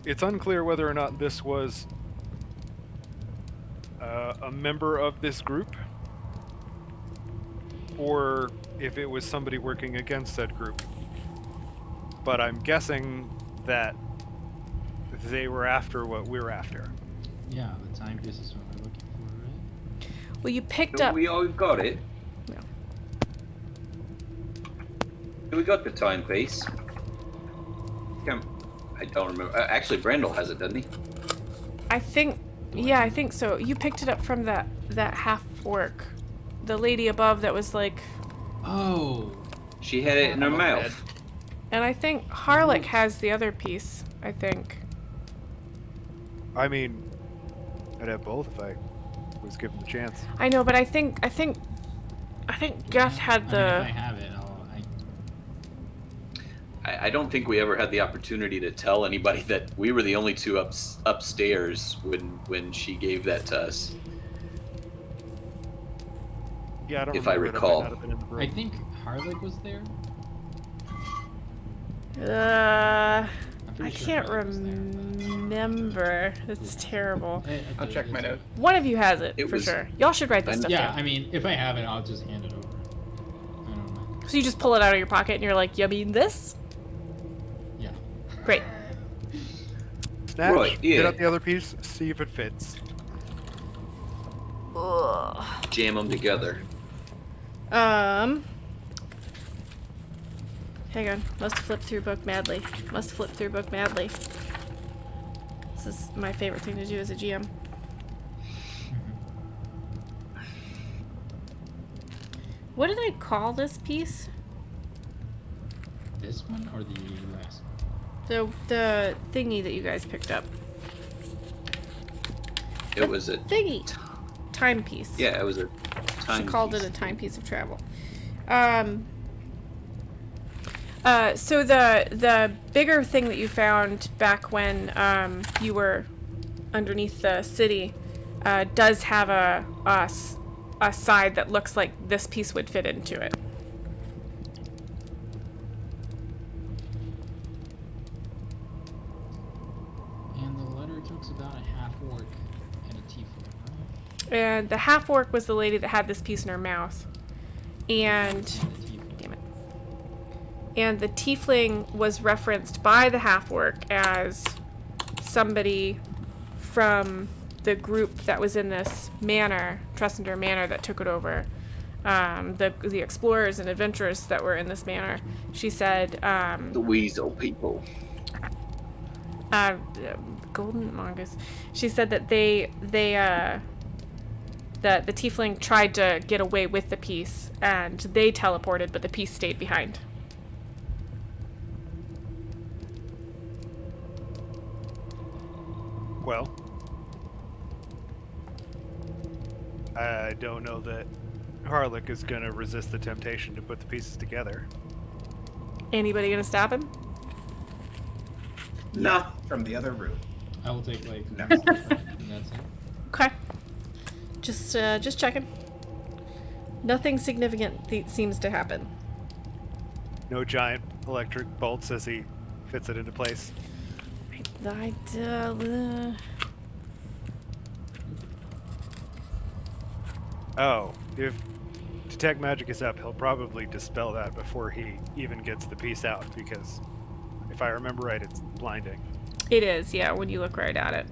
it's unclear whether or not this was a member of this group or if it was somebody working against said group. But I'm guessing that they were after what we're after. Yeah, the timepiece is what we're looking for, right? Well, you picked So up. we all got it. No. We got the timepiece. I don't remember. Actually, Brandel has it, doesn't he? I think. Yeah, I think so. You picked it up from that half orc, the lady above that was like. Oh. She had it in her mouth. And I think Harlech has the other piece. I think. I mean, I'd have both if I was given the chance. I know, but I think Geth had the. I mean, if I have it, I don't think we ever had the opportunity to tell anybody that we were the only two upstairs when she gave that to us. Yeah, I don't If I remember. That recall. might not have been in the room. I think Harlech was there. I'm pretty I sure can't Harlech was there, remember. It's terrible. I'll check my note. One of you has it, It for was- sure. Y'all should write this stuff Yeah, down. I mean, if I have it, I'll just hand it over. I don't know. So you just pull it out of your pocket and you're like, you mean this? Yeah. Great. Snatch, Right, yeah. get out the other piece, see if it fits. Ugh. Jam them together. Hang on. Must flip through book madly. Must flip through book madly. This is my favorite thing to do as a GM. What did I call this piece? This one or the last one? The thingy that you guys picked up. It was a Thingy. Timepiece. yeah. It was a time. She called it a timepiece of travel. So the bigger thing that you found back when you were underneath the city does have a side that looks like this piece would fit into it. And the letter talks about a half orc and a tiefling, right? And the half orc was the lady that had this piece in her mouth, and And a tiefling. damn it. And the tiefling was referenced by the half orc as somebody from the group that was in this manor, Tresendar Manor, that took it over. The explorers and adventurers that were in this manor. She said, The weasel people. golden mongoose. She said that that the tiefling tried to get away with the piece, and they teleported, but the piece stayed behind. Well, I don't know that Harlech is gonna resist the temptation to put the pieces together. Anybody gonna stop him? No. From the other room. I will take like No. and that's it. Okay. Just checking. Nothing significant seems to happen. No giant electric bolts as he fits it into place. Oh, if detect magic is up, he'll probably dispel that before he even gets the piece out, because if I remember right, it's blinding. It is, yeah, when you look right at it.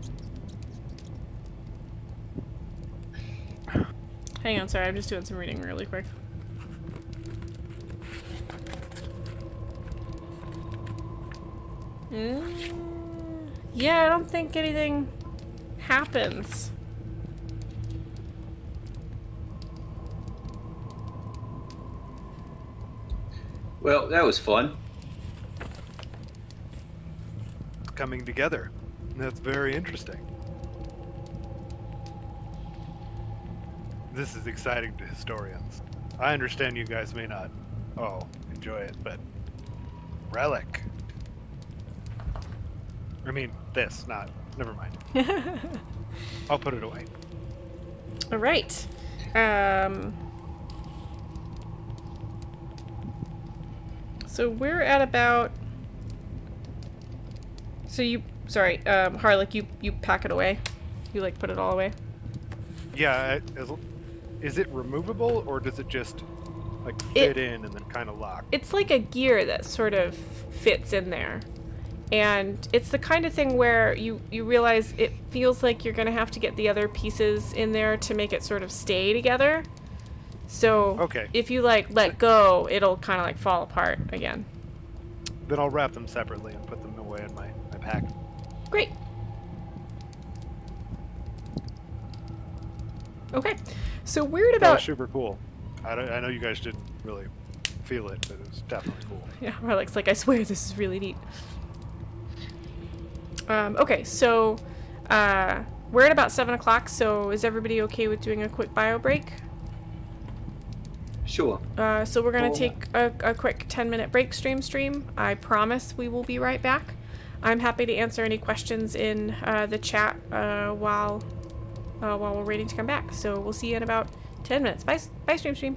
Hang on, sorry, I'm just doing some reading really quick. Yeah, I don't think anything happens. Well, that was fun. Coming together. That's very interesting. This is exciting to historians. I understand you guys may not, enjoy it, but relic. I mean, this, not. Never mind. I'll put it away. All right. So we're at about. So Harlech, you pack it away. You like put it all away. Yeah, is it removable, or does it just like fit in and then kind of lock? It's like a gear that sort of fits in there, And it's the kind of thing where you realize it feels like you're going to have to get the other pieces in there to make it sort of stay together. So Okay. if you like let go, it'll kind of like fall apart again. Then I'll wrap them separately and put them away in my pack. Great. Okay. So weird That was about... super cool. I know you guys didn't really feel it, but it was definitely cool. Yeah, Relic's like, I swear this is really neat. Okay, so we're at about 7 o'clock, so is everybody okay with doing a quick bio break? Sure. So we're going to take a quick 10-minute break stream. I promise we will be right back. I'm happy to answer any questions in the chat while we're waiting to come back. So we'll see you in about 10 minutes. Bye, stream.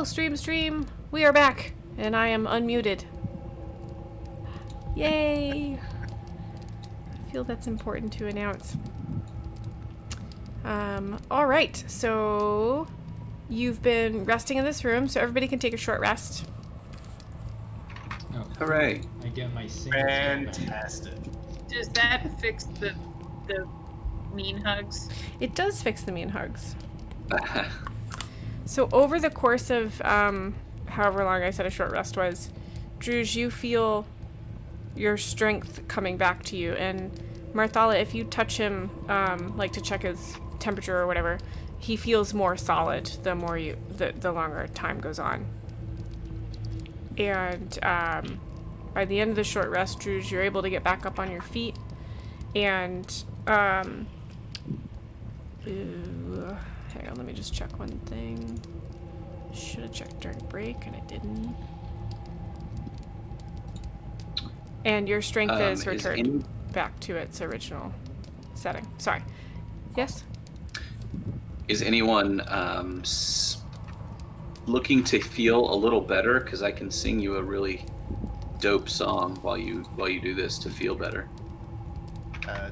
Hello, stream. We are back, and I am unmuted. Yay! I feel that's important to announce. All right, so you've been resting in this room, so everybody can take a short rest. Oh, Hooray. I get my single spell back. Fantastic. Does that fix the mean hugs? It does fix the mean hugs. So over the course of however long I said a short rest was, Druge, you feel your strength coming back to you, and Marthala, if you touch him, like to check his temperature or whatever, he feels more solid the longer time goes on. And by the end of the short rest, Druge, you're able to get back up on your feet, and hang on, let me just check one thing. Should have checked during break, and I didn't. And your strength is returned back to its original setting. Sorry. Yes? Is anyone looking to feel a little better? Because I can sing you a really dope song while you do this to feel better.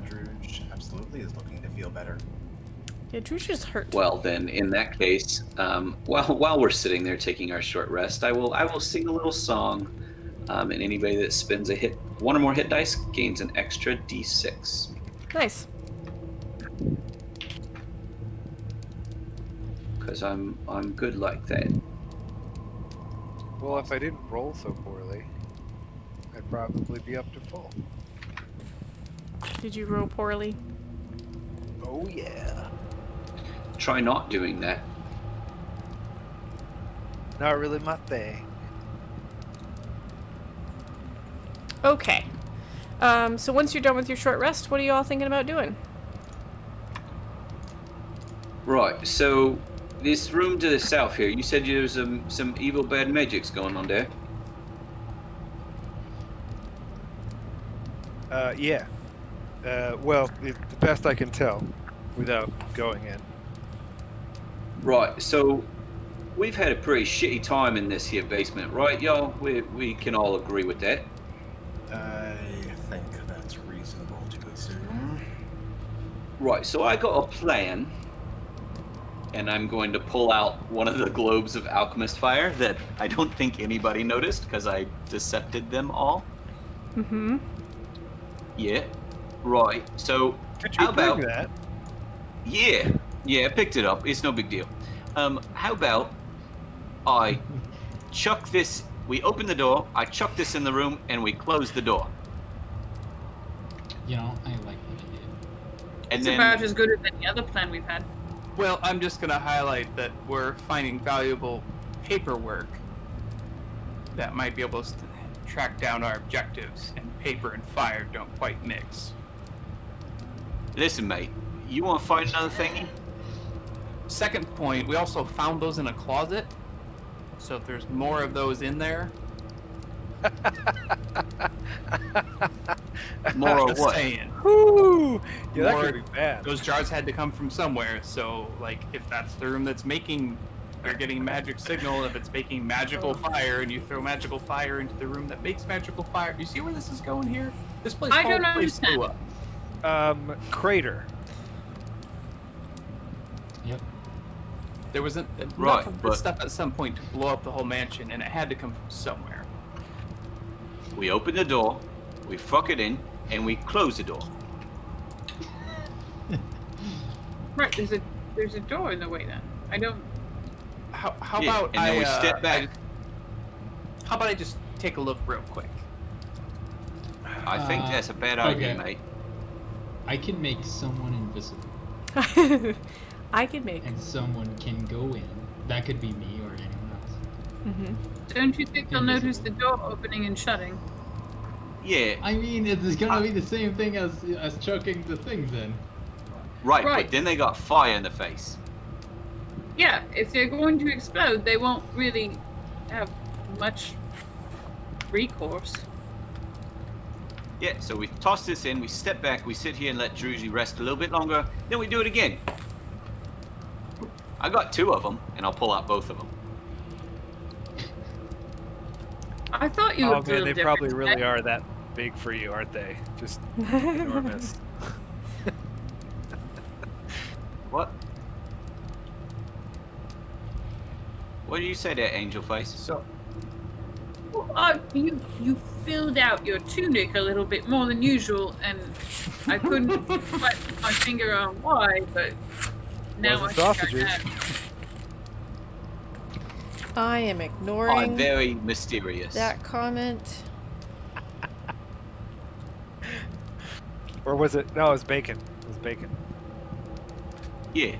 Druge absolutely is looking to feel better. Yeah, Druge is hurt. Well, then, in that case, while we're sitting there taking our short rest, I will sing a little song, and anybody that spends one or more hit dice gains an extra d6. Nice. Because I'm good like that. Well, if I didn't roll so poorly, I'd probably be up to full. Did you roll poorly? Oh yeah. Try not doing that. Not really my thing. Okay. So once you're done with your short rest, what are you all thinking about doing? Right, so this room to the south here, you said there was some evil bad magics going on there. Yeah. Well, the best I can tell, without going in. Right, so we've had a pretty shitty time in this here basement, right, y'all? We can all agree with that. I think that's reasonable to assume. Right, so I got a plan, and I'm going to pull out one of the globes of alchemist fire that I don't think anybody noticed because I decepted them all. Mm-hmm. Yeah. Right. So Could you how about bring that? Yeah, I picked it up. It's no big deal. How about I chuck this? We open the door. I chuck this in the room, and we close the door. You know, I like what you did. And It's then about as good as any other plan we've had. Well, I'm just going to highlight that we're finding valuable paperwork that might be able to track down our objectives, and paper and fire don't quite mix. Listen, mate, you want to find another thingy? Second point, we also found those in a closet, so if there's more of those in there, More of just what? saying. Whoo! Yeah, that More- could be bad. Those jars had to come from somewhere, so like if that's the room that's making, they're getting magic signal, if it's making magical fire and you throw magical fire into the room that makes magical fire, you see where this is going here? This place I don't whole place blew understand. up. Crater. Yep. There was enough Right, of but- this stuff at some point to blow up the whole mansion, and it had to come from somewhere. We open the door, we fuck it in, and we close the door. Right, there's a door in the way then. I don't. How Yeah, about and then I we step back. how about I just take a look real quick? I think that's a bad okay. idea, mate. I can make someone invisible, I can make. and someone can go in. That could be me or anyone else. Mm-hmm. Don't you think they'll notice Invisible. the door opening and shutting? Yeah, I mean, it's gonna be the same thing as chucking the thing then. right, Right. but then they got fire in the face. Yeah, if they're going to explode, they won't really have much recourse. Yeah, so we toss this in, we step back, we sit here and let Druzy rest a little bit longer, then we do it again. I got two of them, and I'll pull out both of them. I thought you Oh looked a man, little they probably different really today. are that big for you, aren't they? Just enormous. What? What did you say there, Angel Face? So, Well, you filled out your tunic a little bit more than usual, and I couldn't quite put my finger on why, but now Wasn't I think I sausages. can. I am I'm ignoring very mysterious. that comment. Or was it? No, it was bacon. It was bacon. Yeah.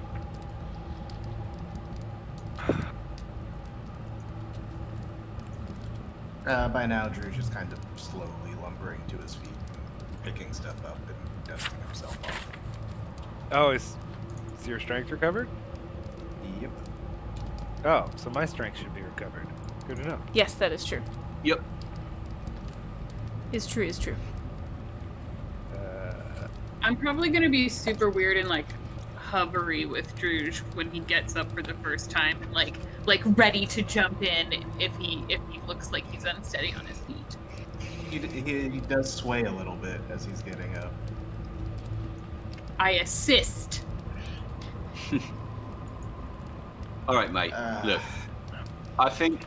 by now, Drew's just kind of slowly lumbering to his feet, picking stuff up and dusting himself off. Oh, is your strength recovered? Yep. Oh, so my strength should be recovered. Good to know. Yes, that is true. Yep. Is true, is true. I'm probably gonna be super weird and like hovery with Druge when he gets up for the first time, and like ready to jump in if he looks like he's unsteady on his feet. He does sway a little bit as he's getting up. I assist. All right, mate. Look, I think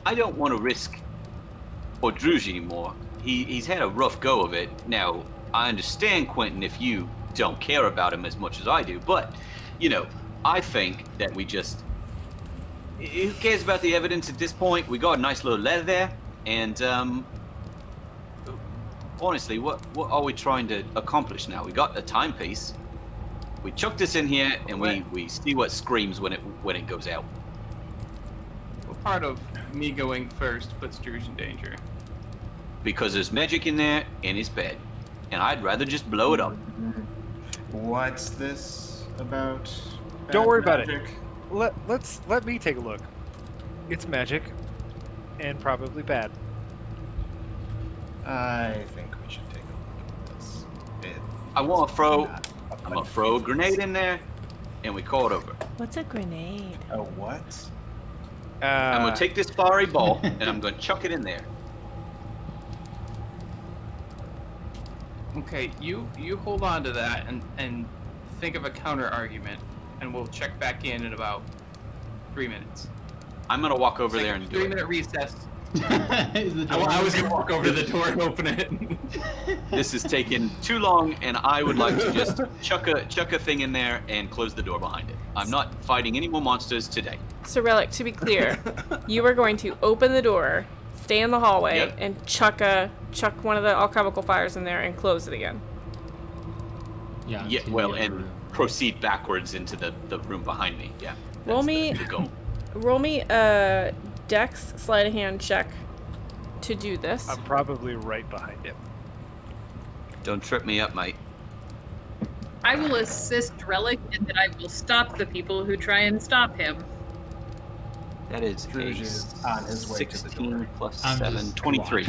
I don't want to risk or Druge anymore. He's had a rough go of it. Now, I understand, Quentin, if you don't care about him as much as I do, but, you know, I think that we just... Who cares about the evidence at this point? We got a nice little letter there, and, honestly, what are we trying to accomplish now? We got a timepiece. We chuck this in here, and we see what screams when it goes out. Well, part of me going first puts Druge in danger. Because there's magic in there, in his bed. And I'd rather just blow it up. What's this about? Don't bad worry about it. magic? Let me take a look. It's magic, and probably bad. I think we should take a look at this. I want to throw... Not a I'm gonna bunch of throw a things. grenade in there, and we call it over. What's a grenade? A what? I'm gonna take this fiery ball, and I'm gonna chuck it in there. Okay, you hold on to that and think of a counter argument, and we'll check back in about 3 minutes. I'm gonna walk over Take there a and do it. 3-minute recess. Is the door I was open? gonna walk over to the door and open it. This is taking too long, and I would like to just chuck a thing in there and close the door behind it. I'm not fighting any more monsters today. So, Relic, to be clear, you are going to open the door, stay in the hallway, Yep. and chuck one of the alchemical fires in there and close it again. Yeah. Yeah, to well, the other and room. proceed backwards into the room behind me. Yeah. Roll that's me- the goal. Roll me a Dex sleight of hand check to do this. I'm probably right behind him. Don't trip me up, mate. I will assist Relic, and then I will stop the people who try and stop him. That is Druge a is on his way to the 16 door. plus I'm 7, just 23.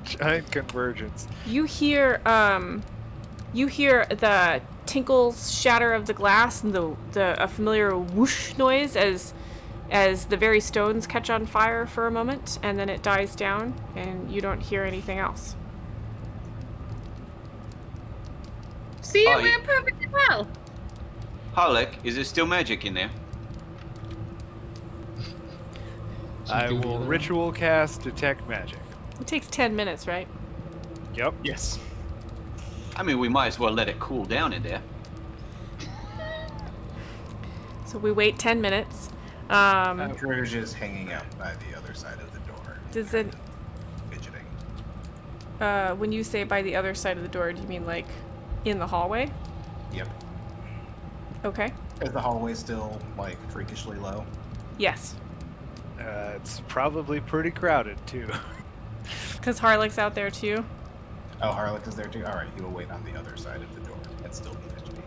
Giant convergence. You hear the tinkles shatter of the glass and a familiar whoosh noise as the very stones catch on fire for a moment, and then it dies down and you don't hear anything else. See, Oh, it went perfectly well. Harlek, is there still magic in there? I Do the will other ritual cast detect magic. It takes 10 minutes, right? Yep. Yes. I mean, we might as well let it cool down in there. So we wait 10 minutes. Druge is hanging out by the other side of the door. Does it, Fidgeting. when you say by the other side of the door, do you mean like in the hallway? Yep. Okay. Is the hallway still, like, freakishly low? Yes. It's probably pretty crowded too. Because Harlech's out there too. Oh, Harlech is there too? Alright, he will wait on the other side of the door and still be fidgety.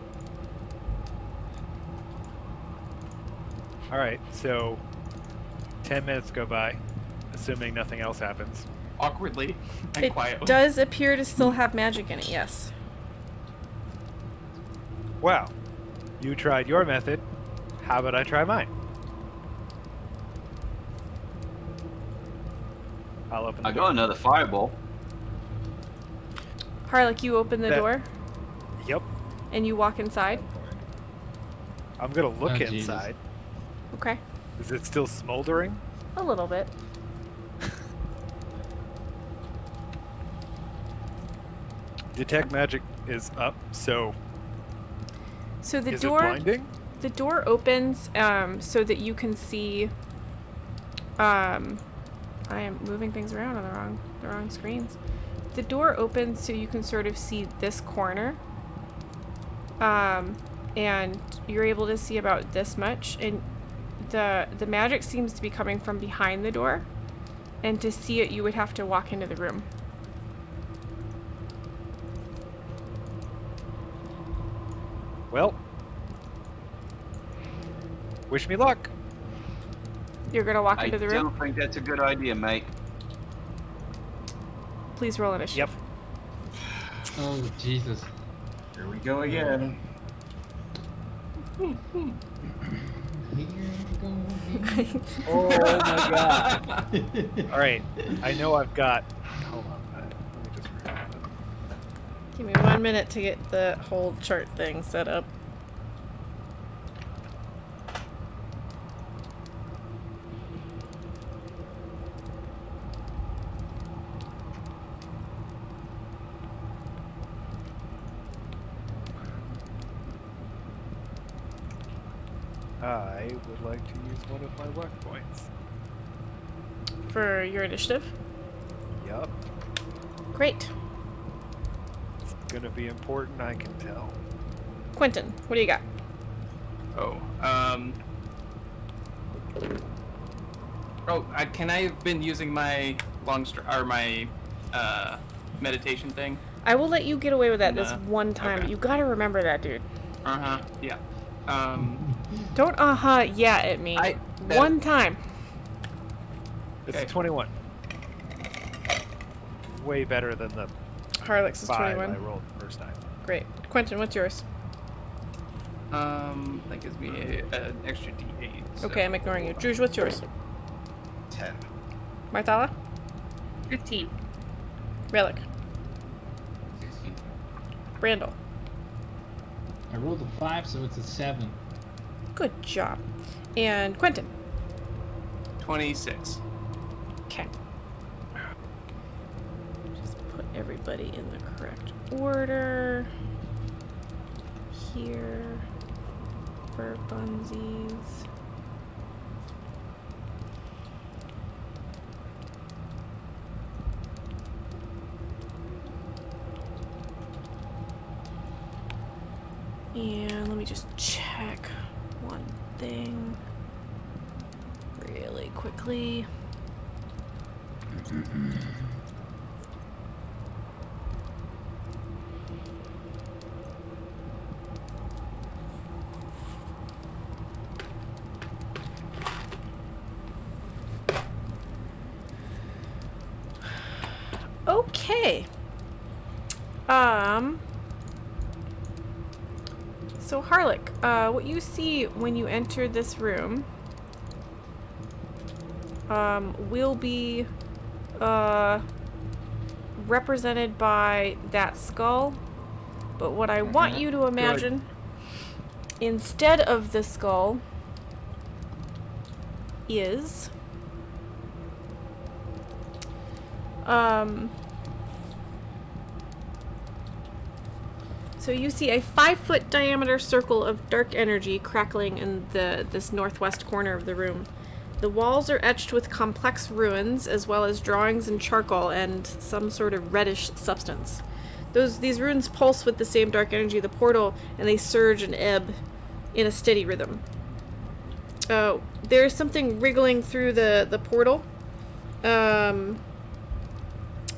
All right, so 10 minutes go by, assuming nothing else happens. Awkwardly and It quietly. does appear to still have magic in it, yes. Wow, you tried your method. How about I try mine? I'll open the I door. got another fireball. Harlock, you open the That- door Yep. and you walk inside. I'm gonna look Oh, Jesus. inside. Okay. Is it still smoldering? A little bit. Detect magic is up, so So the is door it blinding? the door opens so that you can see I am moving things around on the wrong screens. The door opens so you can sort of see this corner. And you're able to see about this much, and the magic seems to be coming from behind the door, and to see it you would have to walk into the room. Well, wish me luck. You're gonna walk I into the room? don't think that's a good idea, mate. Please roll initiative. Oh, Jesus. Here we go again. Here we go again. Oh my god. All right, I know I've got. Hold on. Let me just. Give me 1 minute to get the whole chart thing set up. I would like to use one of my luck points. For your initiative? Yup. Great. It's gonna be important, I can tell. Quentin, what do you got? Can I have been using my my meditation thing? I will let you get away with that this Nah. one time. Okay. You gotta remember that, dude. Yeah. Don't yeah at me. That- One time. It's Okay. 21. Way better than the Harlock's is 5 21. I rolled the first time. Great. Quentin, what's yours? That gives me an extra D8. so- Okay, I'm ignoring you. Druge, what's yours? 10. Marthala? 15. Relic? Brandel? I rolled a 5, so it's a 7. Good job. And Quentin? 26. Okay. Just put everybody in the correct order. Here. For bunsies. And let me just check one thing really quickly. Okay. So Harlock, what you see when you enter this room will be represented by that skull, but what I want you to imagine instead of the skull is so you see a 5-foot diameter circle of dark energy crackling in this northwest corner of the room. The walls are etched with complex runes, as well as drawings in charcoal and some sort of reddish substance. These runes pulse with the same dark energy of the portal, and they surge and ebb in a steady rhythm. There's something wriggling through the portal.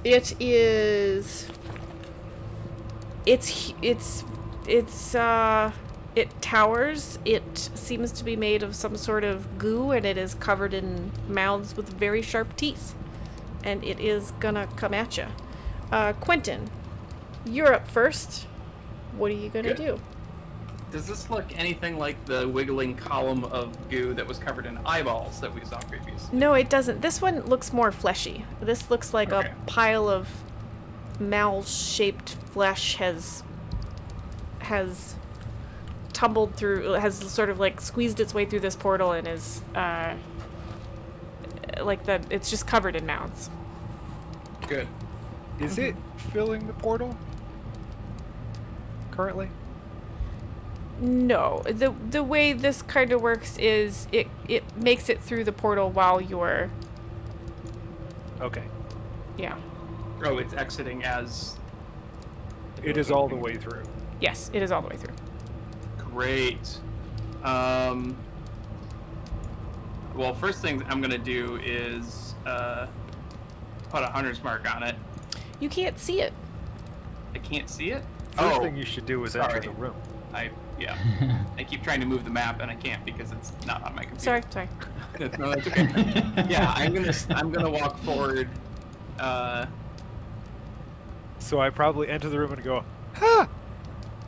It towers. It seems to be made of some sort of goo, and it is covered in mouths with very sharp teeth. And it is gonna come at you. Quentin, you're up first. What are you gonna do? Does this look anything like the wiggling column of goo that was covered in eyeballs that we saw previously? No, it doesn't. This one looks more fleshy. This looks like Okay. a pile of mal-shaped flesh has tumbled through, has sort of like squeezed its way through this portal and is it's just covered in mouths. Good. Is it filling the portal currently? No, the way this kind of works is it makes it through the portal while you're, Okay. yeah. Oh, it's exiting as... It is all the way through. Yes, it is all the way through. Great. Well, first thing I'm going to do is put a hunter's mark on it. You can't see it. I can't see it? First thing you should do is enter sorry. the room. Yeah. I keep trying to move the map and I can't because it's not on my computer. Sorry. No, that's okay. Yeah, I'm gonna walk forward. So I probably enter the room and go, ha!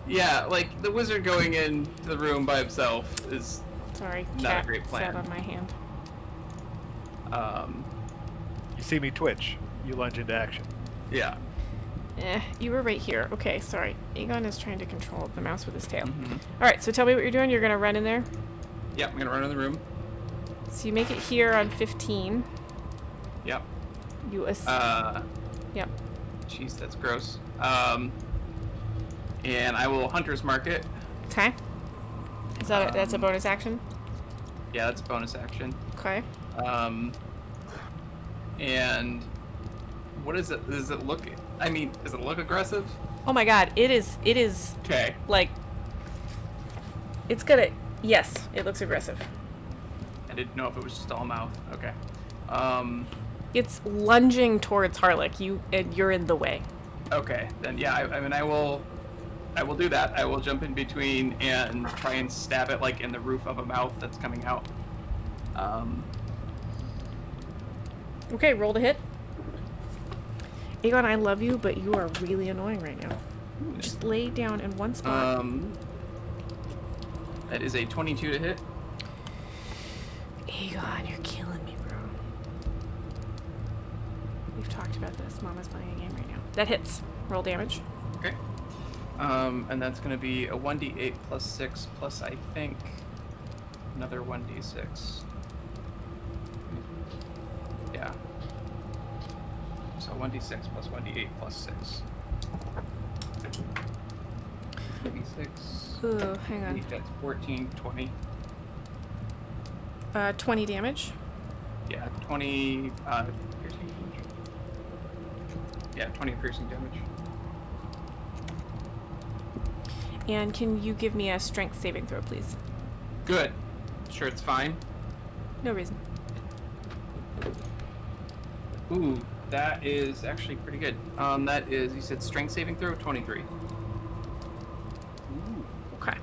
Yeah, like the wizard going into the room by himself is Sorry, not cat a great plan. sat on my hand. You see me twitch. You lunge into action. Yeah. You were right here. Okay, sorry. Aegon is trying to control the mouse with his tail. Mm-hmm. Alright, so tell me what you're doing. You're gonna run in there. Yep, I'm gonna run in the room. So you make it here on 15. Yep. You Yep. Jeez, that's gross. And I will hunter's mark it. Okay. Is that that's a bonus action? Yeah, that's a bonus action. Okay. And what is it? Does it look? I mean, does it look aggressive? Oh my god, it is Okay. like it's gonna yes, it looks aggressive. I didn't know if it was just all mouth. Okay. It's lunging towards Harlech. You're in the way. Okay. Then yeah, I mean, I will do that. I will jump in between and try and stab it like in the roof of a mouth that's coming out. Okay, roll to hit. Aegon, I love you, but you are really annoying right now. Just lay down in one spot. That is a 22 to hit. Aegon, you're killing me, bro. We've talked about this. Mama's playing a game right now. That hits. Roll damage. Okay. And that's going to be a 1d8 plus 6 plus, I think, another 1d6. Yeah. So 1d6 plus 1d8 plus 6. 3d6. Ooh, hang on. That's 14, 20. 20 damage. Yeah, 20 piercing damage. Yeah, 20 piercing damage. And can you give me a strength saving throw, please? Good. Sure, it's fine. No reason. Ooh, that is actually pretty good. That is, you said strength saving throw, 23. Ooh, okay.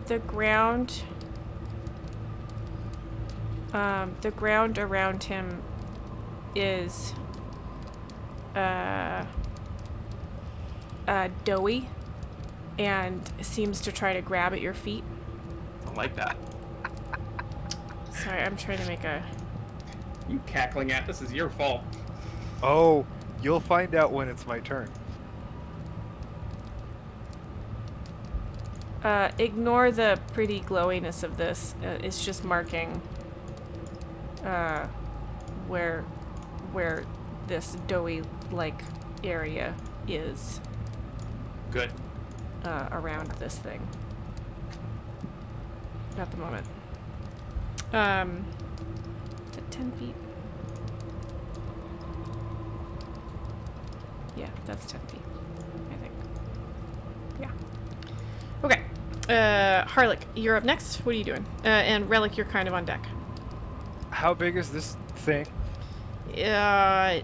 The ground around him is doughy and seems to try to grab at your feet. Don't like that. Sorry, I'm trying to make a... You cackling at this is your fault. Oh, you'll find out when it's my turn. Ignore the pretty glowiness of this. It's just marking where this doughy-like area is Good. around this thing. At the moment. Is it 10 feet? Yeah, that's 10 feet, I think. Yeah. Okay. Harlech, you're up next. What are you doing? And Relic, you're kind of on deck. How big is this thing? I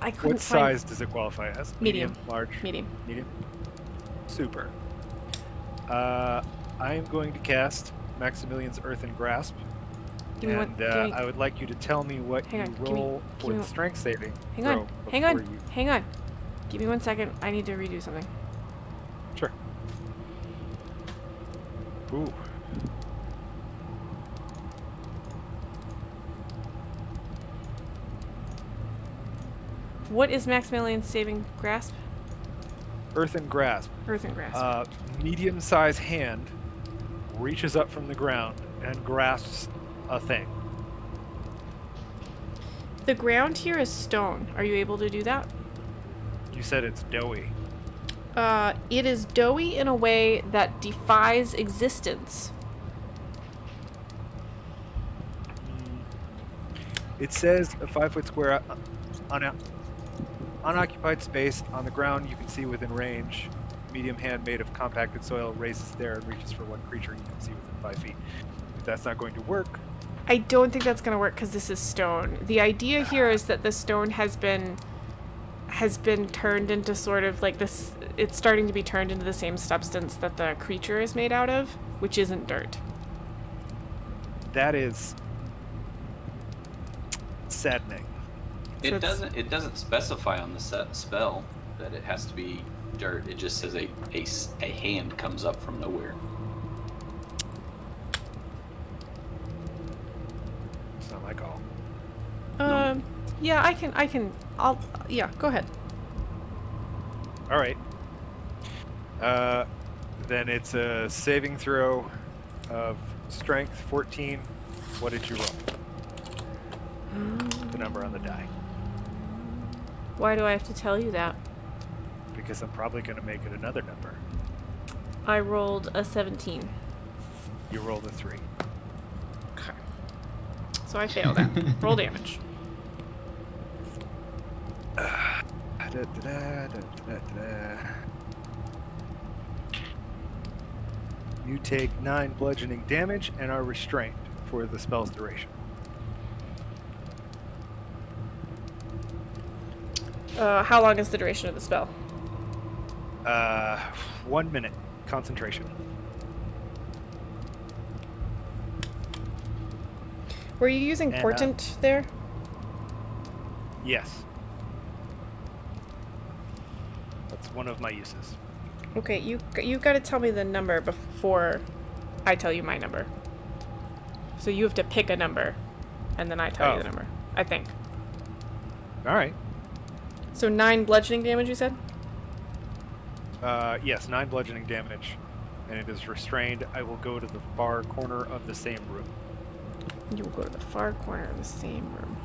couldn't What size does it qualify as? Medium. Large? Medium. Medium? Super. I am going to cast Maximilian's Earthen Grasp. Give me And one. I would like you to tell me what Hang you on, give me- roll give for me the one- strength saving Hang throw on. Hang on. before you- Hang on. Give me 1 second. I need to redo something. Sure. Ooh. What is Maximilian's saving grasp? Earthen grasp. Earthen grasp. Medium-sized hand reaches up from the ground and grasps a thing. The ground here is stone. Are you able to do that? You said it's doughy. It is doughy in a way that defies existence. It says a 5-foot square unoccupied space on the ground you can see within range. Medium hand made of compacted soil raises there and reaches for one creature you can see within 5 feet. If that's not going to work, I don't think that's going to work because this is stone. The idea here is that the stone has been turned into sort of like this. It's starting to be turned into the same substance that the creature is made out of, which isn't dirt. that is saddening. It doesn't specify on the spell that it has to be dirt. It just says a hand comes up from nowhere. It's not my call. Yeah, yeah, go ahead. All right. Then it's a saving throw of strength 14. What did you roll? The number on the die. Why do I have to tell you that? Because I'm probably going to make it another number. I rolled a 17. You rolled a 3. Okay. So I failed that. Roll damage. You take 9 bludgeoning damage and are restrained for the spell's duration. How long is the duration of the spell? 1 minute concentration. Were you using And, portent there? Yes. That's one of my uses. Okay, you got to tell me the number before I tell you my number. So you have to pick a number, and then I tell you the number. I think. All right. So 9 bludgeoning damage, you said? Yes, 9 bludgeoning damage, and it is restrained. I will go to the far corner of the same room. You will go to the far corner of the same room.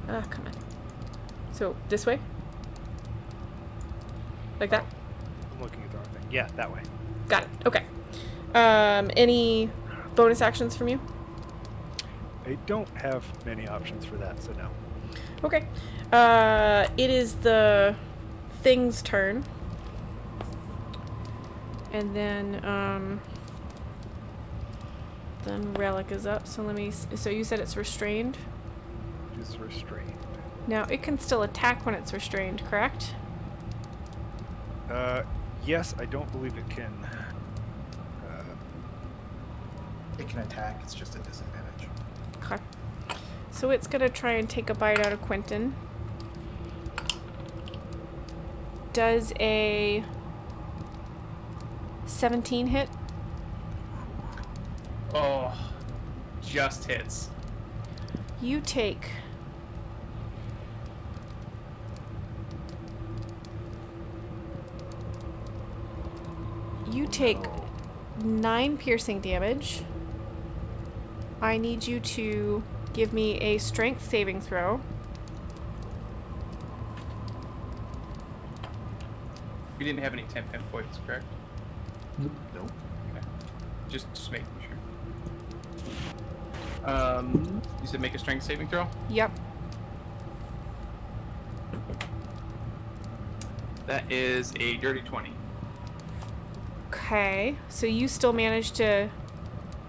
Ah, come on. So, this way? Like that? I'm looking at the wrong thing. Yeah, that way. Got it. Okay. Any bonus actions from you? I don't have many options for that, so no. Okay. It is the thing's turn. And then Relic is up. So so you said it's restrained? It is restrained. Now, it can still attack when it's restrained, correct? Yes, I don't believe it can. It can attack, it's just a disadvantage. Okay. So it's gonna try and take a bite out of Quentin. Does a 17 hit? Oh, just hits. You take 9 piercing damage. I need you to give me a strength saving throw. We didn't have any temp hit points, correct? Nope. Okay. Just making sure. You said make a strength saving throw? Yep. That is a dirty 20. Okay, so you still managed to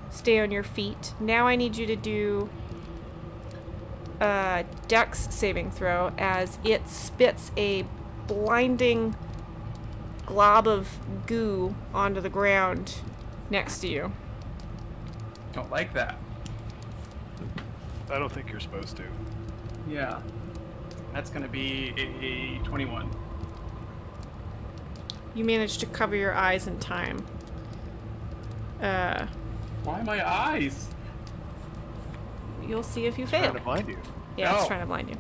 stay on your feet. Now I need you to do a dex saving throw as it spits a blinding glob of goo onto the ground next to you. Don't like that. I don't think you're supposed to. Yeah. That's gonna be a 21. You managed to cover your eyes in time. Why my eyes? You'll see if you Trying fail. to blind you. Yeah, it's No. trying to blind you.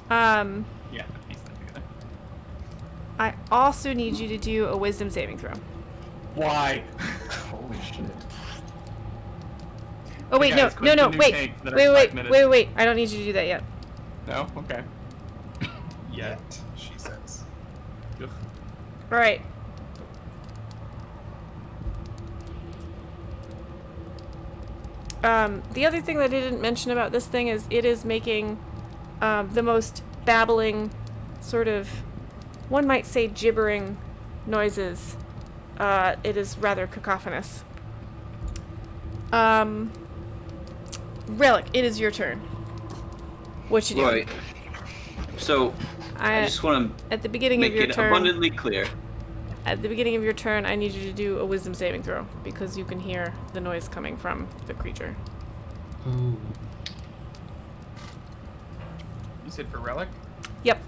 Yeah, piece that together. I also need you to do a wisdom saving throw. Why? Holy shit. Oh wait, guys, click the new wait, tank for the wait, next wait, 5 minutes. wait, wait. I don't need you to do that yet. No? Okay. Yet, she says. Ugh. All right. The other thing that I didn't mention about this thing is it is making the most babbling, sort of, one might say gibbering noises. It is rather cacophonous. Relic, it is your turn. What you doing? Right. So I just want At the to beginning make of your it turn, abundantly clear. at the beginning of your turn, I need you to do a wisdom saving throw because you can hear the noise coming from the creature. Ooh. You said for relic? Yep.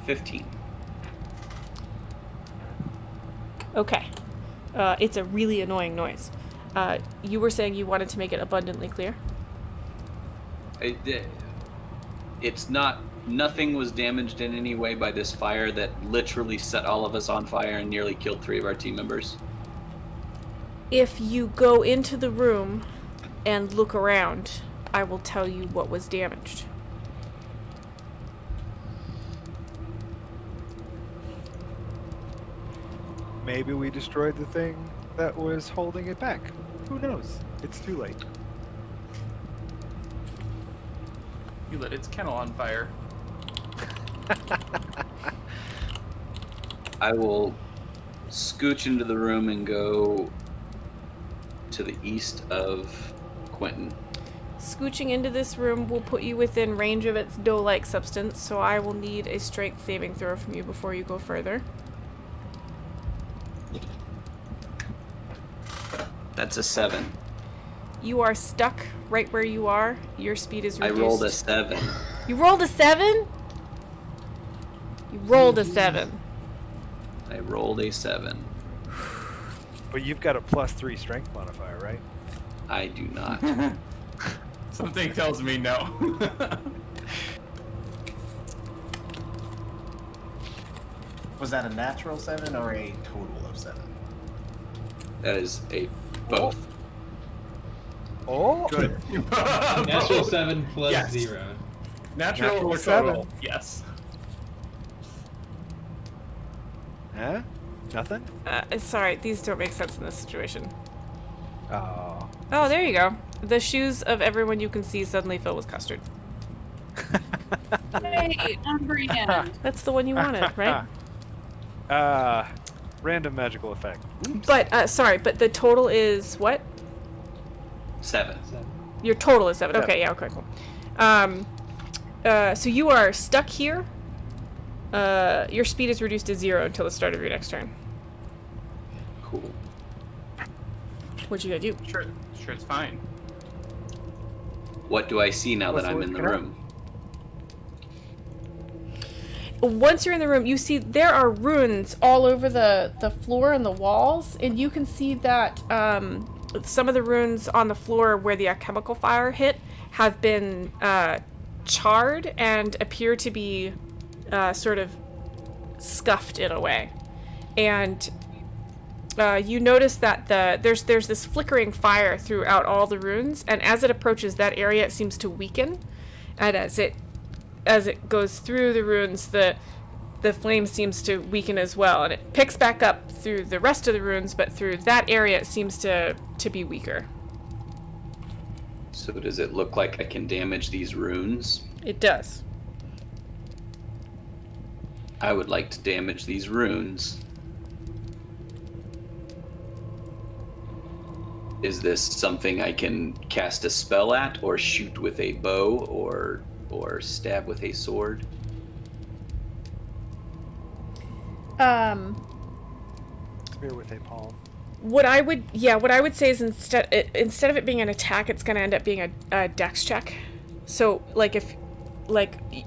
15. Okay. It's a really annoying noise. You were saying you wanted to make it abundantly clear? It's not. Nothing was damaged in any way by this fire that literally set all of us on fire and nearly killed 3 of our team members. If you go into the room and look around, I will tell you what was damaged. Maybe we destroyed the thing that was holding it back. Who knows? It's too late. You lit its kennel on fire. I will scooch into the room and go to the east of Quentin. Scooching into this room will put you within range of its dough-like substance, so I will need a strength saving throw from you before you go further. That's a 7. You are stuck right where you are. Your speed is I reduced. rolled a 7. You rolled a 7? You rolled a 7. I rolled a 7. But you've got a +3 strength modifier, right? I do not. Something tells me no. Was that a natural 7 or a total of 7? That is a both. Oh! Good. Natural 7 plus Yes. 0. Natural Natural or 7. total? Yes. Huh? Nothing? Sorry, these don't make sense in this situation. Oh. Oh, there you go. The shoes of everyone you can see suddenly fill with custard. Hey, on brand. That's the one you wanted, right? Random magical effect. But, sorry, but the total is what? 7. 7. Your total is 7. Seven. Okay, yeah, okay, cool. So you are stuck here. Your speed is reduced to 0 until the start of your next turn. Cool. What you gotta do? Sure, it's fine. What do I see now What's that I'm the in the looking at? room? Once you're in the room, you see there are runes all over the floor and the walls, and you can see that some of the runes on the floor where the chemical fire hit have been charred and appear to be sort of scuffed in a way. And you notice that there's this flickering fire throughout all the runes, and as it approaches that area, it seems to weaken, and as it goes through the runes, the flame seems to weaken as well, and it picks back up through the rest of the runes, but through that area, it seems to be weaker. So does it look like I can damage these runes? It does. I would like to damage these runes. Is this something I can cast a spell at, or shoot with a bow, or stab with a sword? Spear with a palm. What I would say is instead of it being an attack, it's going to end up being a dex check. So, like,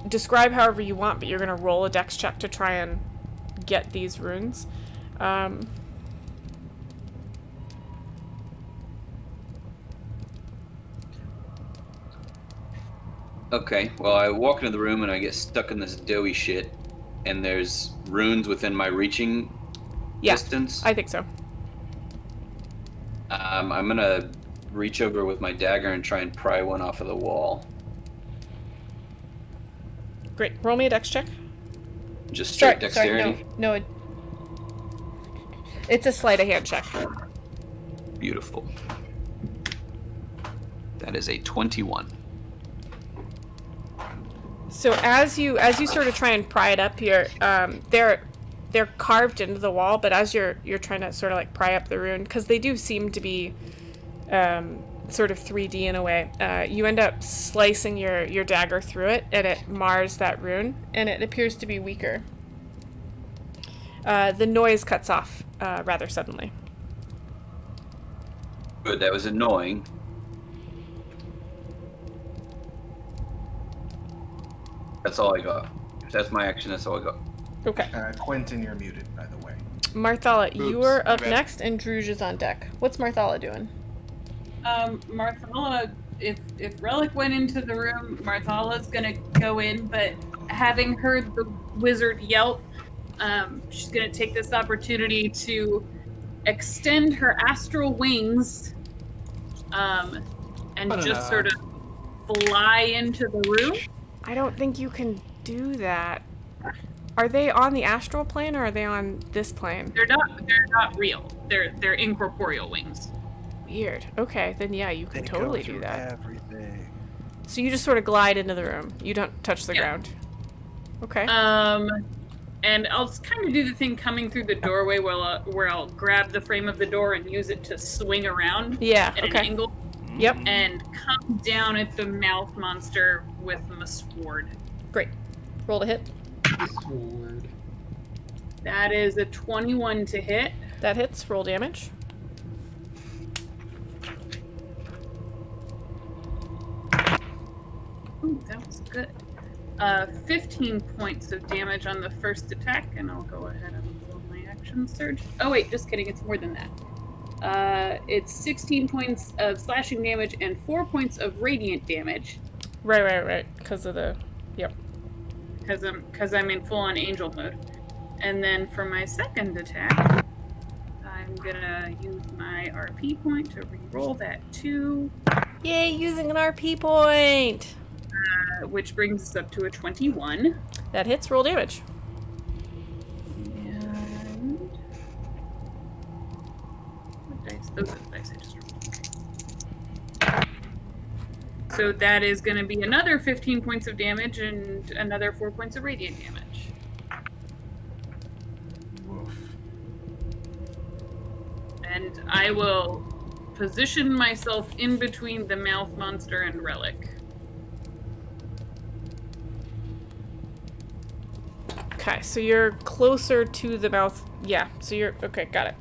describe however you want, but you're gonna roll a dex check to try and get these runes. Okay, well, I walk into the room and I get stuck in this doughy shit, and there's runes within my reaching distance. I think so. I'm gonna reach over with my dagger and try and pry one off of the wall. Great. Roll me a dex check. Just straight dexterity? No, it's a sleight of hand check. Beautiful. That is a 21. So as you sort of try and pry it up here, they're carved into the wall, but as you're trying to sort of like pry up the rune, because they do seem to be sort of 3D in a way, you end up slicing your dagger through it, and it mars that rune, and it appears to be weaker. The noise cuts off rather suddenly. Good, that was annoying. That's all I got. If that's my action, that's all I got. Okay. Quentin, you're muted, by the way. Marthala, you're up my bad. next, and Druge is on deck. What's Marthala doing? Marthala, if Relic went into the room, Marthala's gonna go in, but having heard the wizard yelp, she's gonna take this opportunity to extend her astral wings, and just sort of fly into the room. I don't think you can do that. Are they on the astral plane, or are they on this plane? They're not real. They're incorporeal wings. Weird. Okay, then yeah, you can totally do that. Everything. So you just sort of glide into the room. You don't touch the ground. Okay. And I'll kind of do the thing coming through the doorway where I'll grab the frame of the door and use it to swing around Yeah, at an okay. angle. Yep. And come down at the mouth monster with my sword. Great. Roll to hit. Sword. That is a 21 to hit. That hits. Roll damage. Ooh, that was good. 15 points of damage on the first attack, and I'll go ahead and roll my action surge. Oh wait, just kidding, it's more than that. It's 16 points of slashing damage and 4 points of radiant damage. Right. Because of the... Yep. Because I'm in full-on angel mode. And then for my second attack, I'm gonna use my RP point to re-roll that 2. Yay, using an RP point! Which brings us up to a 21. That hits. Roll damage. And... what dice? Those are the dice I just rolled. So that is going to be another 15 points of damage and another 4 points of radiant damage. Woof. And I will position myself in between the mouth monster and Relic. Okay, so you're closer to the mouth. Yeah, so you're... Okay, got it.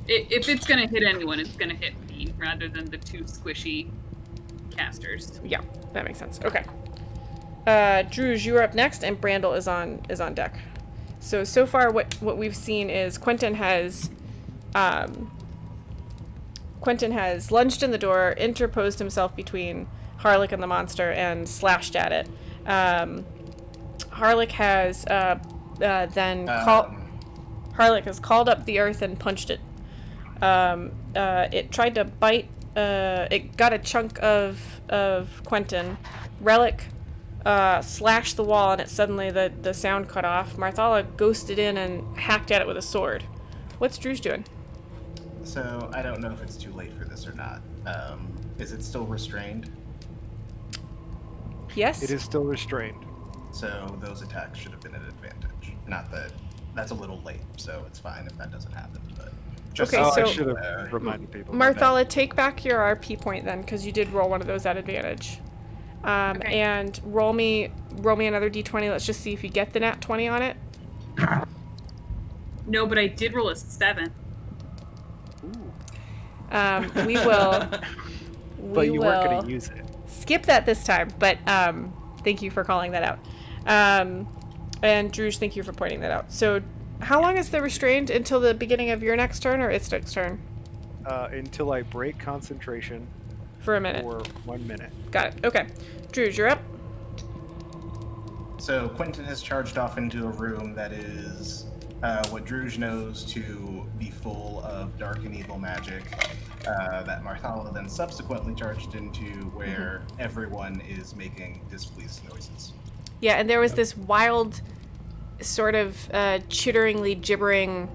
If it's going to hit anyone, it's going to hit me rather than the two squishy casters. Yeah, that makes sense. Okay. Druge, you're up next, and Brandel is on deck. So far what we've seen is Quentin has lunged in the door, interposed himself between Harlick and the monster, and slashed at it. Harlick has Harlick has called up the earth and punched it. It tried to bite. It got a chunk of Quentin. Relic slashed the wall, and it suddenly the sound cut off. Marthala ghosted in and hacked at it with a sword. What's Druge doing? So I don't know if it's too late for this or not. Is it still restrained? Yes. It is still restrained. So those attacks should have been an advantage. Not that that's a little late, so it's fine if that doesn't happen. But just Okay, I so- should have reminded people. Marthala, take back your RP point then, because you did roll one of those at advantage. Okay. And roll me another d20. Let's just see if you get the nat 20 on it. No, but I did roll a 7. We will. But you weren't going to use it. Skip that this time, but Thank you for calling that out. And Druge, thank you for pointing that out. So, how long is the restrained? Until the beginning of your next turn, or its next turn? Until I break concentration. For a minute. For 1 minute. Got it. Okay. Druge, you're up. So Quentin has charged off into a room that is what Druge knows to be full of dark and evil magic that Marthala then subsequently charged into, where everyone is making displeased noises. Yeah, and there was this wild, sort of chitteringly gibbering,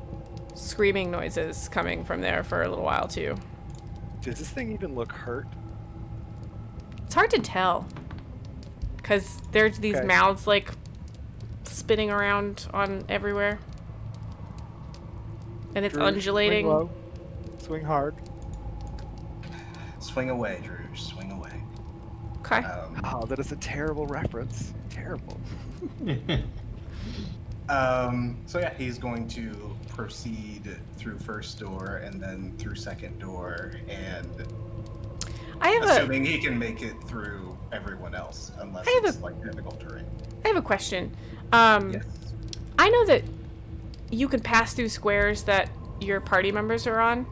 screaming noises coming from there for a little while too. Does this thing even look hurt? It's hard to tell, because there's these mouths like spinning around on everywhere, and it's undulating. Swing low. Swing hard. Swing away, Druge. Swing away. Okay. Oh, that is a terrible reference. Terrible. So yeah, he's going to proceed through first door and then through second door, and assuming he can make it through everyone else, unless it's like difficult terrain. I have a question. Yes. I know that you can pass through squares that your party members are on,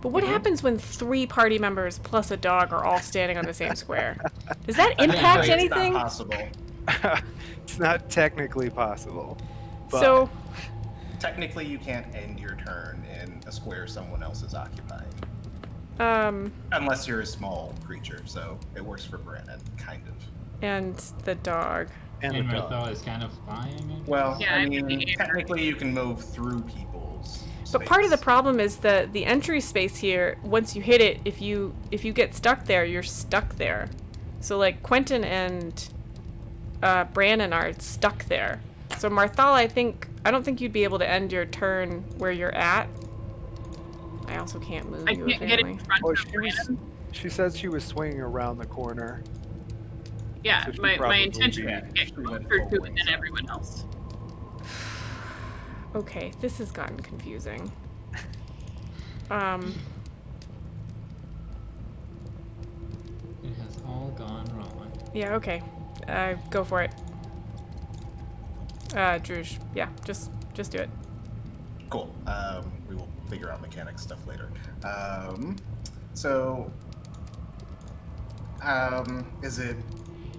but what happens when 3 party members plus a dog are all standing on the same square? Does that impact anything? It's not possible. It's not technically possible. But So, technically, you can't end your turn in a square someone else is occupying. Unless you're a small creature, so it works for Brandon, kind of. and the dog. And Martha is kind of flying. Well, Yeah, I I mean, mean, technically you can move through people's But part of the space. problem is the entry space here. Once you hit it, if you get stuck there, you're stuck there. So like Quentin and Brandon are stuck there. So Marthal, I don't think you'd be able to end your turn where you're at. I also can't move I you can't get apparently. in front Well, of Brandon. she said she was swinging around the corner. Yeah, So she my probably intention be- is to get she went closer to full it wings than up. everyone else. Okay, this has gotten confusing. It has all gone wrong. Yeah, okay. Go for it. Druge. Yeah, just do it. Cool. We will figure out mechanics stuff later. So, is it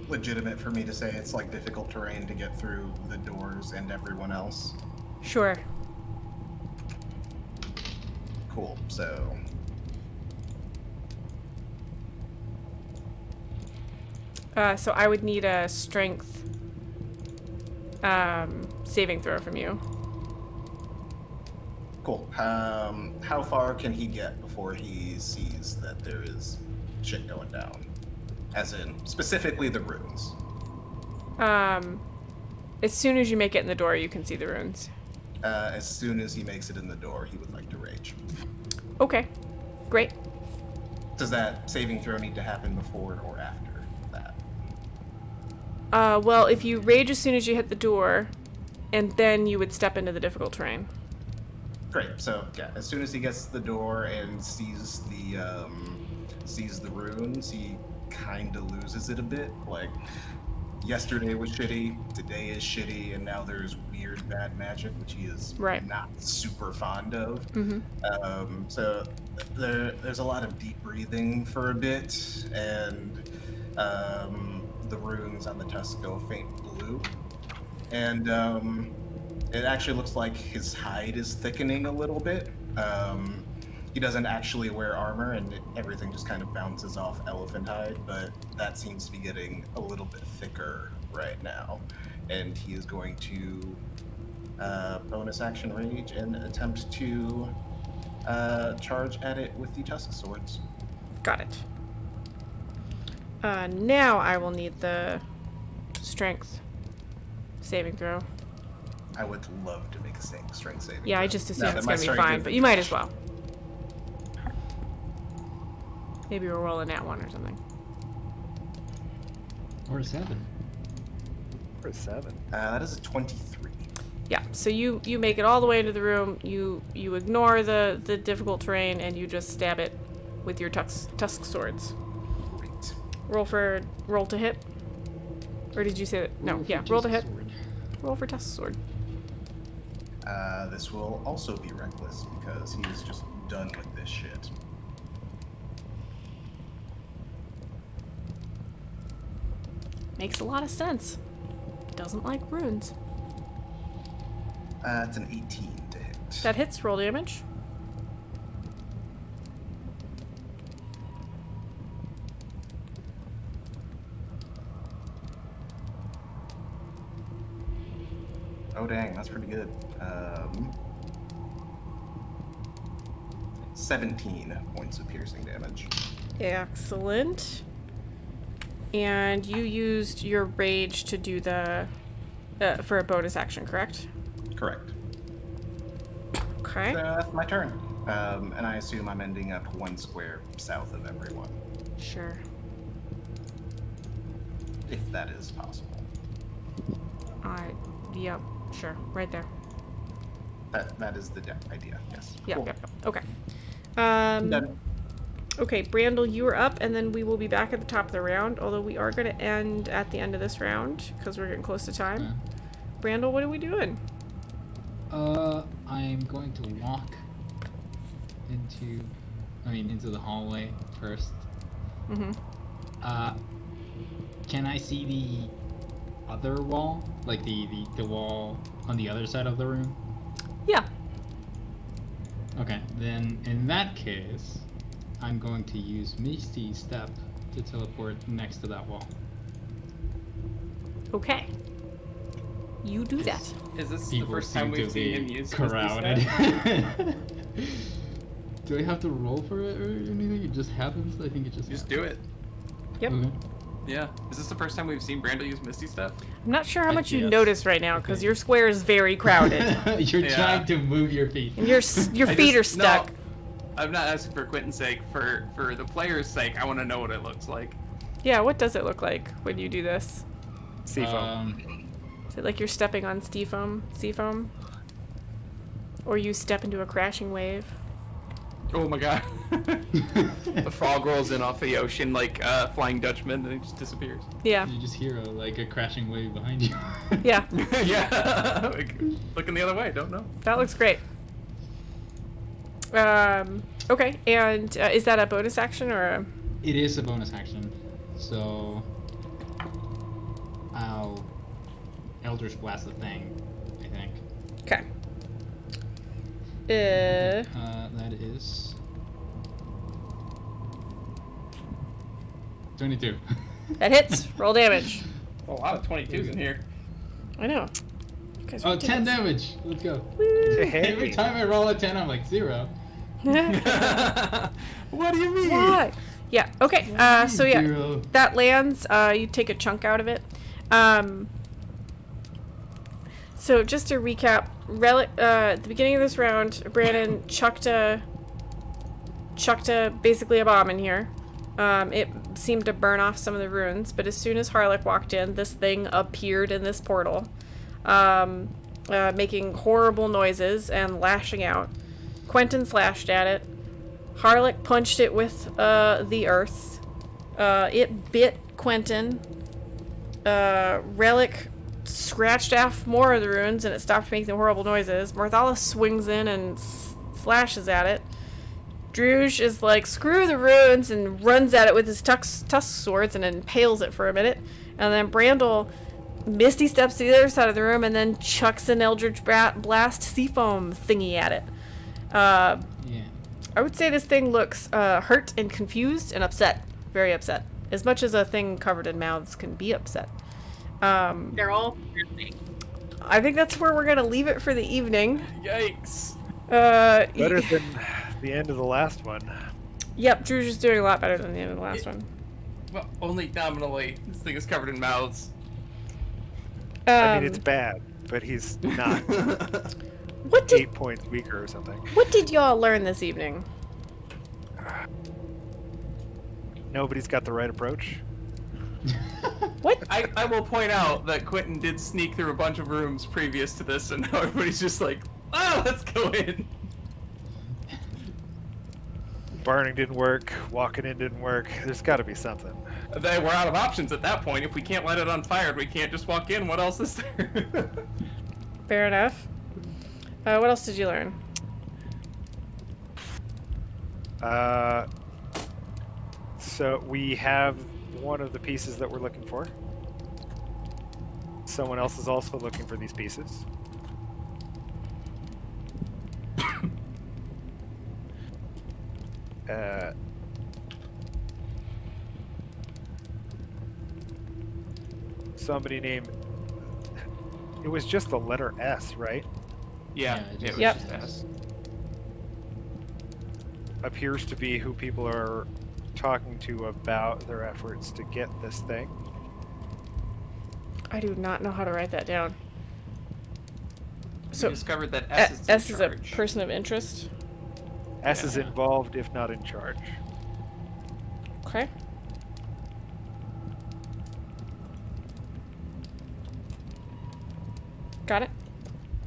legitimate for me to say it's like difficult terrain to get through the doors and everyone else? Sure. Cool. So, So I would need a strength saving throw from you. cool. How far can he get before he sees that there is shit going down? As in, specifically the runes. As soon as you make it in the door, you can see the runes. As soon as he makes it in the door, he would like to rage. Okay, great. Does that saving throw need to happen before or after that? Well, if you rage as soon as you hit the door, and then you would step into the difficult terrain. Great. So yeah, as soon as he gets to the door and sees the runes, he kind of loses it a bit. Like, yesterday was shitty, today is shitty, and now there's weird bad magic, which he is Right. not super fond of. Mm-hmm. So there's a lot of deep breathing for a bit, and the runes on the tusk go faint blue, and it actually looks like his hide is thickening a little bit. He doesn't actually wear armor, and everything just kind of bounces off elephant hide, but that seems to be getting a little bit thicker right now. And he is going to bonus action rage and attempt to charge at it with the tusk swords. Got it. Now I will need the strength saving throw. I would love to make a strength saving. Yeah, I throw. just Now assume that it's my gonna be strength fine, is but you might as trash. well. Maybe we're rolling that one or something. Or a 7. For a 7. That is a 23. Yeah, so you make it all the way into the room, you ignore the difficult terrain, and you just stab it with your tusk swords. Great. Roll to hit. Or did you say that? No, Roll for yeah, roll to just hit. sword. Roll for test sword. This will also be reckless because he is just done with this shit. Makes a lot of sense. Doesn't like runes. It's an 18 to hit. That hits, roll damage. Oh dang, that's pretty good. 17 points of piercing damage. Excellent. And you used your rage to do the for a bonus action, correct? Correct. Okay. That's my turn. And I assume I'm ending up 1 square south of everyone, Sure. if that is possible. Yep, sure. Right there. That is the idea, yes. Yep, Cool. yep, yep. Okay. Done. Okay, Brandel, you are up, and then we will be back at the top of the round, although we are going to end at the end of this round, because we're getting close to time. Brandel, what are we doing? I'm going to walk into the hallway first. Mm-hmm. Can I see the other wall? Like the wall on the other side of the room? Yeah. Okay, then in that case, I'm going to use Misty Step to teleport next to that wall. Okay. You do that. Is this People the first time seem we've to seen him be use crowded. Misty Step? Do I have to roll for it or anything? It just happens? I think it just Just happens. do it. Yep. Okay. Yeah. Is this the first time we've seen Brandel use Misty Step? I'm not sure how much you Yes. notice right now, because Okay. your square is very crowded. You're Yeah. trying to move your feet. And your I feet just- are stuck. No, I'm not asking for Quentin's sake. For the player's sake, I want to know what it looks like. Yeah, what does it look like when you do this? Seafoam. Is it like you're stepping on sea foam? Or you step into a crashing wave? Oh my god. The frog rolls in off the ocean like Flying Dutchman and it just disappears. Yeah. You just hear a crashing wave behind you. Yeah. Yeah. Like, looking the other way, don't know. That looks great. Okay, and is that a bonus action or a... It is a bonus action, so I'll Eldritch Blast the thing, I think. Okay. That is 22. That hits. Roll damage. A lot of 22s in here. I know. You guys are Oh, 10 ridiculous. damage! Let's go. Woo. Every time I roll a 10, I'm like 0. What do you mean? Why? Yeah, okay. So yeah, 0. that lands. You take a chunk out of it. So just to recap, at the beginning of this round, Brandon chucked basically a bomb in here. It seemed to burn off some of the runes, but as soon as Harlech walked in, this thing appeared in this portal, making horrible noises and lashing out. Quentin slashed at it. Harlech punched it with the earth. It bit Quentin. Relic scratched off more of the runes and it stopped making the horrible noises. Marthala swings in and slashes at it. Druge is like, screw the runes, and runs at it with his tusk swords and impales it for a minute. And then Brandel Misty steps to the other side of the room and then chucks an Eldritch Blast seafoam thingy at it. Yeah. I would say this thing looks hurt and confused and upset. Very upset. As much as a thing covered in mouths can be upset. They're all friendly. I think that's where we're going to leave it for the evening. Yikes. Better than the end of the last one. Yep, Drew's just doing a lot better than the end of the last one. Well, only nominally. This thing is covered in mouths. I mean, it's bad, but he's not What did 8 points weaker or something. What did y'all learn this evening? Nobody's got the right approach. What? I will point out that Quentin did sneak through a bunch of rooms previous to this, and now everybody's just like, oh, let's go in. Burning didn't work. Walking in didn't work. There's got to be something. We're out of options at that point. If we can't light it on fire, we can't just walk in. What else is there? Fair enough. What else did you learn? So we have one of the pieces that we're looking for. Someone else is also looking for these pieces. Somebody named... It was just the letter S, right? Yeah, Yeah, it was Yep. just us. Appears to be who people are talking to about their efforts to get this thing. I do not know how to write that down. We So discovered that S is in S is a charge. person of interest. S is Yeah. involved, if not in charge. Okay. Got it.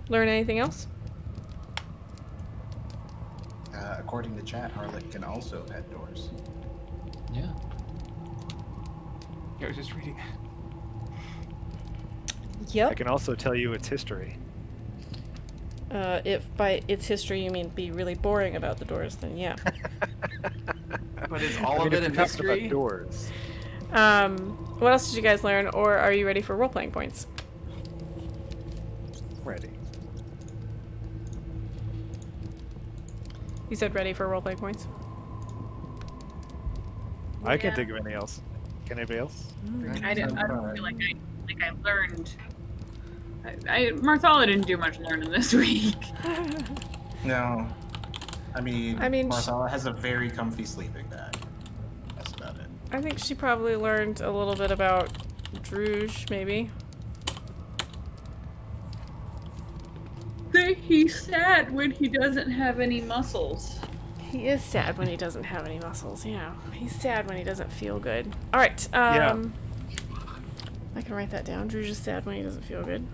Learn anything else? According to chat, Harlot can also pet doors. Yeah. I was just reading. Yep. I can also tell you its history. If by its history you mean be really boring about the doors, then yeah. But is all I mean, of it if in you're talking about history? doors. What else did you guys learn, or are you ready for role-playing points? Ready. You said ready for role-playing points? I can't Yeah. think of anything else. Can anybody else? I don't feel like I learned. Marthala didn't do much learning this week. No. I mean, sh- Marthala has a very comfy sleeping bag. That's about it. I think she probably learned a little bit about Druge, maybe. He's sad when he doesn't have any muscles. He is sad when he doesn't have any muscles, yeah. He's sad when he doesn't feel good. Alright, Yeah. I can write that down. Druge is sad when he doesn't feel good.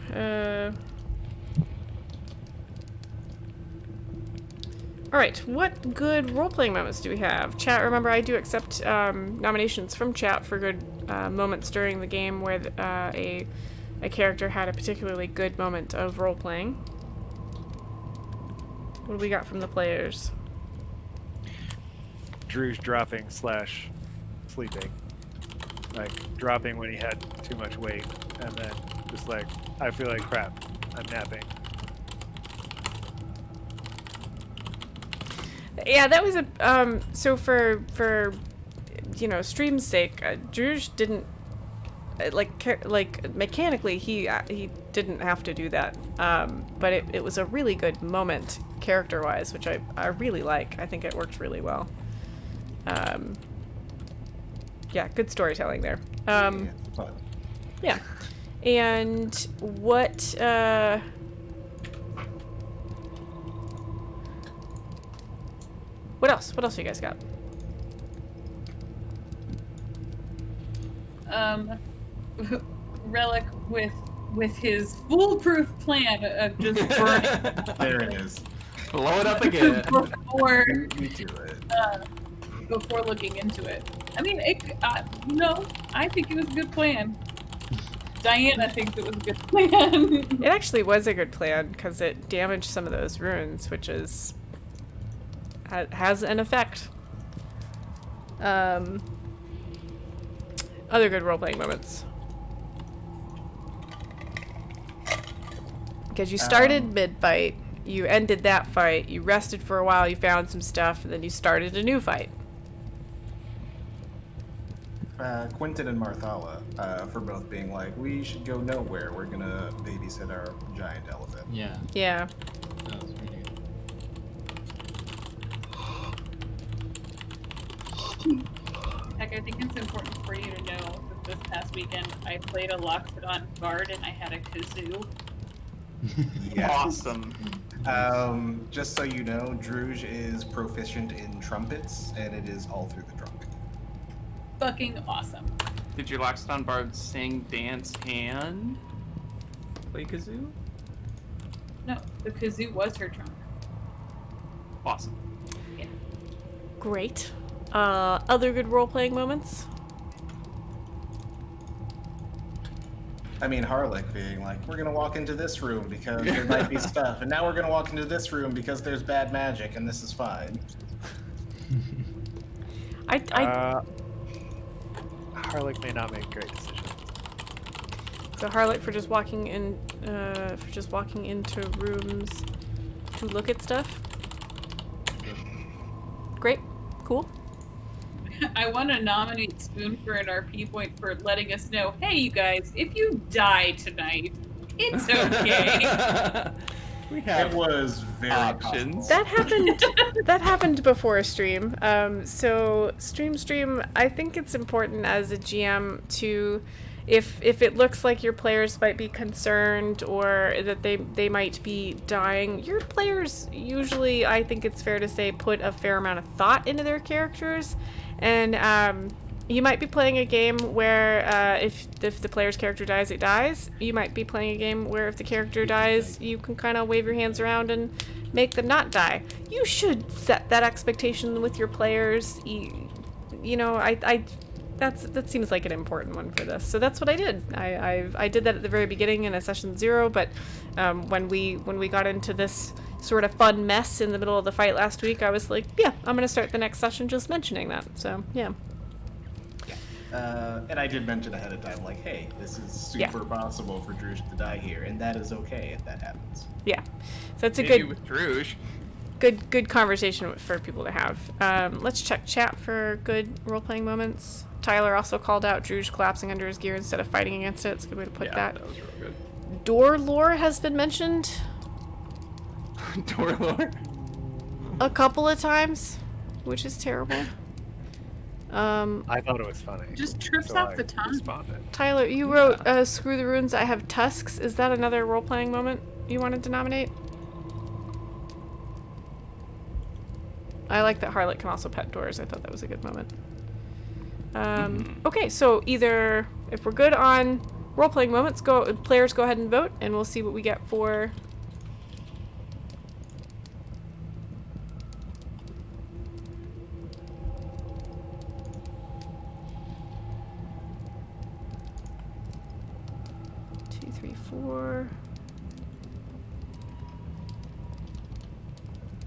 Alright, what good role-playing moments do we have? Chat, remember I do accept nominations from chat for good moments during the game where a character had a particularly good moment of role-playing. What do we got from the players? Drew's dropping / sleeping. Like, dropping when he had too much weight, and then just like, I feel like crap. I'm napping. Yeah, that was a so for stream's sake, Druge didn't like mechanically he didn't have to do that, but it was a really good moment character wise, which I really like. I think it worked really well. Yeah, good storytelling there. Fun. Yeah, and what else? What else you guys got? Relic with his foolproof plan of just burning There it is. Blow it up again. before You do it. before looking into it. I mean, I think it was a good plan. Diana thinks it was a good plan. It actually was a good plan because it damaged some of those runes, which is has an effect. Other good role-playing moments. Because you started mid-fight, you ended that fight, you rested for a while, you found some stuff, and then you started a new fight. Quentin and Marthala, for both being like, we should go nowhere. We're gonna babysit our giant elephant. Yeah. Yeah. That was pretty good. Heck, I think it's important for you to know that this past weekend I played a Loxodon guard and I had a kazoo. Awesome. Just so you know, Druge is proficient in trumpets, and it is all through the trunk. Fucking awesome. Did your Loxodon Bard sing, dance, and play kazoo? No, the kazoo was her trunk. Awesome. Great. Other good role-playing moments? I mean, Harlech being like, we're gonna walk into this room because there might be stuff, and now we're gonna walk into this room because there's bad magic, and this is fine. Harlech may not make great decisions. So Harlech for just walking in, into rooms to look at stuff. Great, cool. I want to nominate Spoon for an RP point for letting us know, hey, you guys, if you die tonight, it's okay. We have It was very options. That happened before a stream. So stream, I think it's important as a GM to, if it looks like your players might be concerned or that they might be dying, your players usually, I think it's fair to say, put a fair amount of thought into their characters. And you might be playing a game where if the player's character dies, it dies. You might be playing a game where if the character dies, you can kind of wave your hands around and make them not die. You should set that expectation with your players. You know, that seems like an important one for this. So that's what I did. I did that at the very beginning in a session 0, but when we got into this sort of fun mess in the middle of the fight last week, I was like, yeah, I'm gonna start the next session just mentioning that. So yeah. And I did mention ahead of time, like, hey, this is super possible for Druge to die here, and that is okay if that happens. Yeah. So it's a Maybe with Druge. good conversation for people to have. Let's check chat for good role-playing moments. Tyler also called out Druge collapsing under his gear instead of fighting against it. It's a good way to put that. That was real good. Door lore has been mentioned Door lore? a couple of times, which is terrible. I thought it was funny. Just trips so off I the tongue. responded. Tyler, you wrote Screw the Runes, I Have Tusks. Is that another role-playing moment you wanted to nominate? I like that Harlech can also pet doors. I thought that was a good moment. Okay, so either, if we're good on role-playing moments, players go ahead and vote, and we'll see what we get for... Four.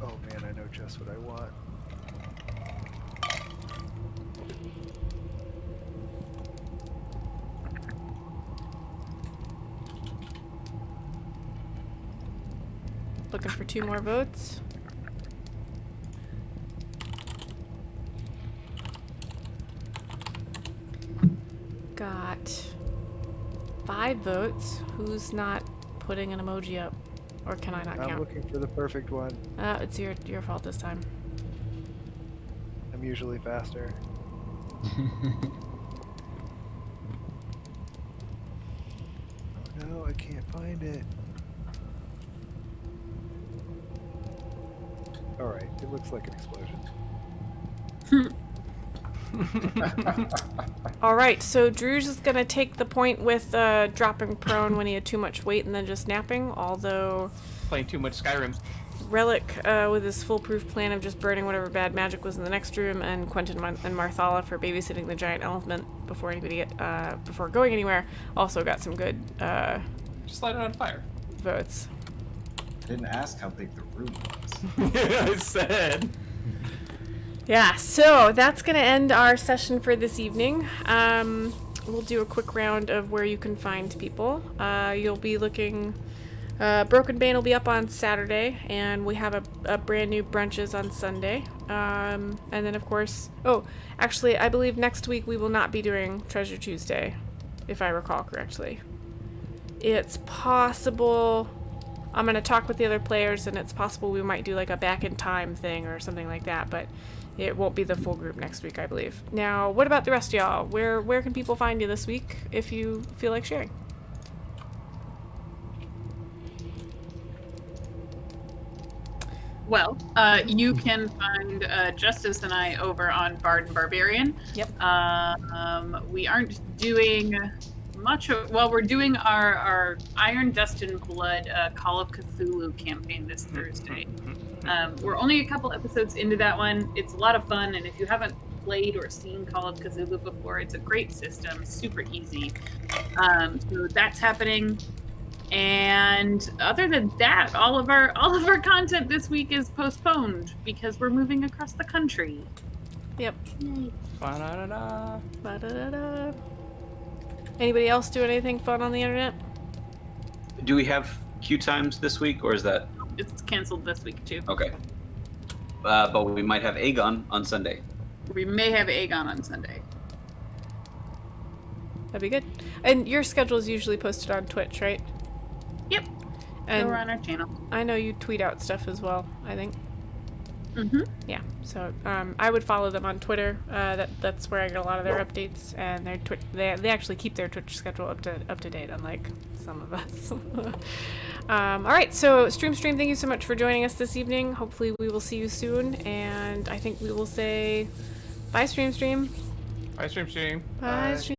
Oh man, I know just what I want. Looking for 2 more votes. Got 5 votes. Who's not putting an emoji up? Or can I not I'm count? looking for the perfect one. It's your fault this time. I'm usually faster. No, I can't find it. Alright, it looks like an explosion. Alright, so Druge is gonna take the point with dropping prone when he had too much weight and then just napping, although Playing too much Skyrim. Relic with his foolproof plan of just burning whatever bad magic was in the next room, and Quentin and Marthala for babysitting the giant elephant before before going anywhere, also got some good Just light it on fire. votes. I didn't ask how big the room was. I said. Yeah, so that's going to end our session for this evening. We'll do a quick round of where you can find people. You'll be looking... Broken Bane will be up on Saturday, and we have a brand new brunches on Sunday. And then, of course... Oh, actually, I believe next week we will not be doing Treasure Tuesday, if I recall correctly. It's possible... I'm going to talk with the other players, and it's possible we might do like a back in time thing or something like that, but it won't be the full group next week, I believe. Now, what about the rest of y'all? Where can people find you this week if you feel like sharing? Well, you can find Justice and I over on Bard and Barbarian. Yep. We aren't doing much of, well, we're doing our Iron Dust and Blood Call of Cthulhu campaign this Thursday. We're only a couple episodes into that one. It's a lot of fun, and if you haven't played or seen Call of Cthulhu before, it's a great system, super easy. So that's happening. And other than that, all of our content this week is postponed because we're moving across the country. Yep. Yay. Ba-da-da-da. Ba-da-da-da. Anybody else do anything fun on the internet? Do we have queue times this week, or is that It's canceled this week too. okay? But we might have Aegon on Sunday. We may have Aegon on Sunday. That'd be good. And your schedule is usually posted on Twitch, right? Yep. And We're on our channel. I know you tweet out stuff as well, I think. Mm-hmm. Yeah, so I would follow them on Twitter. That's where I get a lot of their updates, and their they actually keep their Twitch schedule up to date, unlike some of us. All right, so Stream, thank you so much for joining us this evening. Hopefully we will see you soon, and I think we will say bye, Stream. Bye, stream. Bye, Stream.